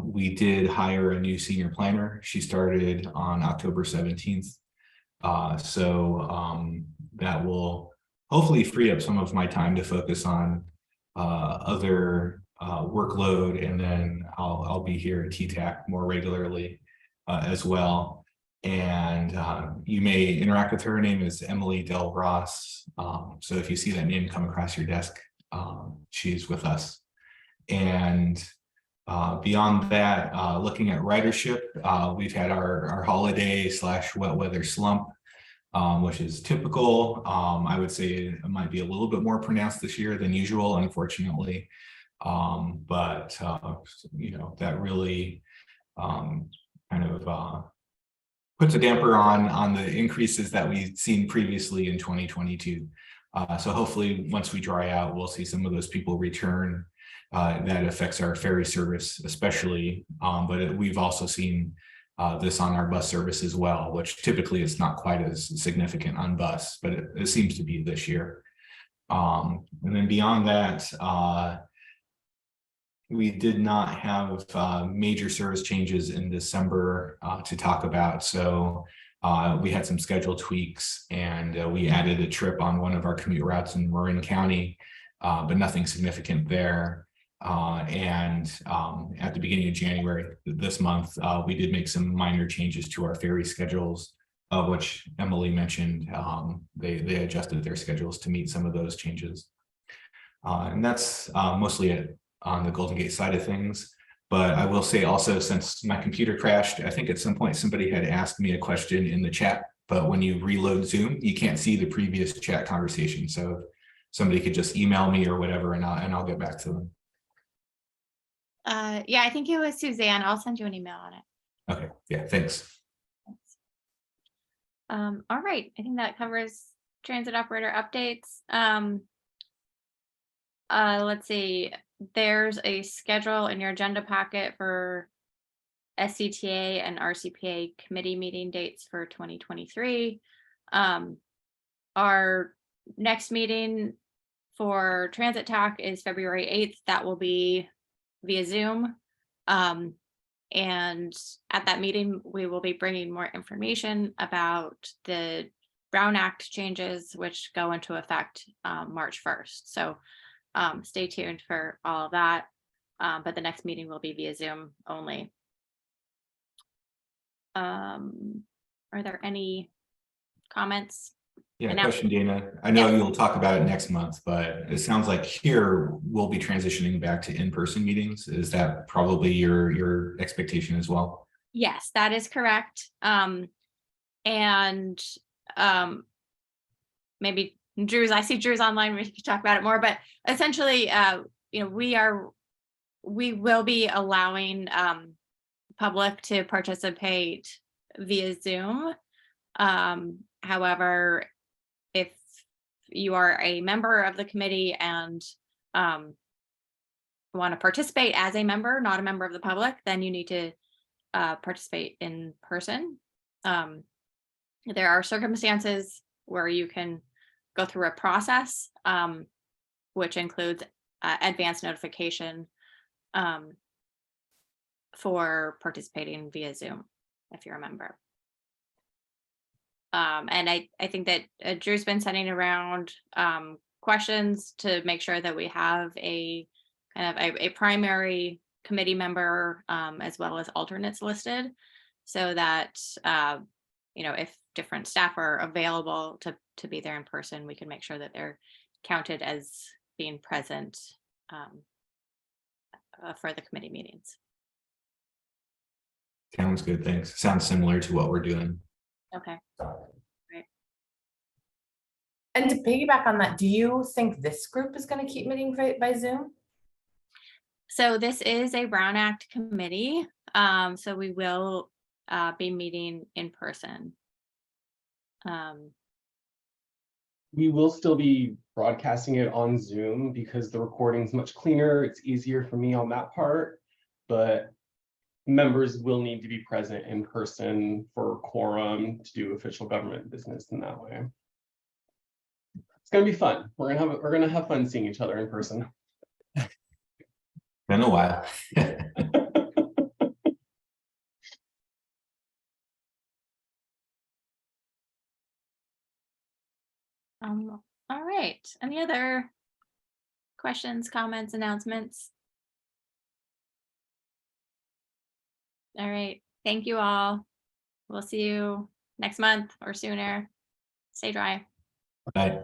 we did hire a new senior planner. She started on October 17th. So that will hopefully free up some of my time to focus on other workload, and then I'll be here at T-TAC more regularly as well. And you may interact with her. Her name is Emily Del Ross. So if you see that name come across your desk, she's with us. And beyond that, looking at ridership, we've had our holiday / wet weather slump, which is typical. I would say it might be a little bit more pronounced this year than usual, unfortunately. But that really kind of puts a damper on the increases that we've seen previously in 2022. So hopefully once we dry out, we'll see some of those people return. That affects our ferry service especially, but we've also seen this on our bus service as well, which typically is not quite as significant on bus, but it seems to be this year. And then beyond that, we did not have major service changes in December to talk about. So we had some schedule tweaks, and we added a trip on one of our commute routes in Marin County, but nothing significant there. And at the beginning of January this month, we did make some minor changes to our ferry schedules, which Emily mentioned. They adjusted their schedules to meet some of those changes. And that's mostly it on the Golden Gate side of things. But I will say also, since my computer crashed, I think at some point somebody had asked me a question in the chat but when you reload Zoom, you can't see the previous chat conversation. So somebody could just email me or whatever, and I'll get back to them. Yeah, I think it was Suzanne. I'll send you an email on it. Okay, yeah, thanks. All right, I think that covers transit operator updates. Let's see, there's a schedule in your agenda packet for SCTA and RCPA committee meeting dates for 2023. Our next meeting for Transit TAC is February 8th. That will be via Zoom. And at that meeting, we will be bringing more information about the Brown Act changes, which go into effect March 1st. So stay tuned for all of that. But the next meeting will be via Zoom only. Are there any comments? Yeah, And now- question, Dana. I know Yes. you'll talk about it next month, but it sounds like here we'll be transitioning back to in-person meetings. Is that probably your expectation as well? Yes, that is correct. Maybe I see Drew's online, we can talk about it more, but essentially, we will be allowing public to participate via Zoom. However, if you are a member of the committee and want to participate as a member, not a member of the public, then you need to participate in person. There are circumstances where you can go through a process, which includes advance notification for participating via Zoom, if you're a member. And I think that Drew's been sending around questions to make sure that we have a kind of a primary committee member as well as alternates listed, so that if different staff are available to be there in person, we can make sure that they're counted as being present for the committee meetings. Sounds good, thanks. Sounds similar to what we're doing. Okay. Great. And to piggyback on that, do you think this group is going to keep meeting by Zoom? So this is a Brown Act committee. So we will be meeting in person. We will still be broadcasting it on Zoom because the recording is much cleaner. It's easier for me on that part, but members will need to be present in person for quorum to do official government business in that way. It's gonna be fun. We're gonna have fun seeing each other in person. Been a while. All right. Any other questions, comments, announcements? All right. Thank you all. We'll see you next month or sooner. Stay dry. Bye.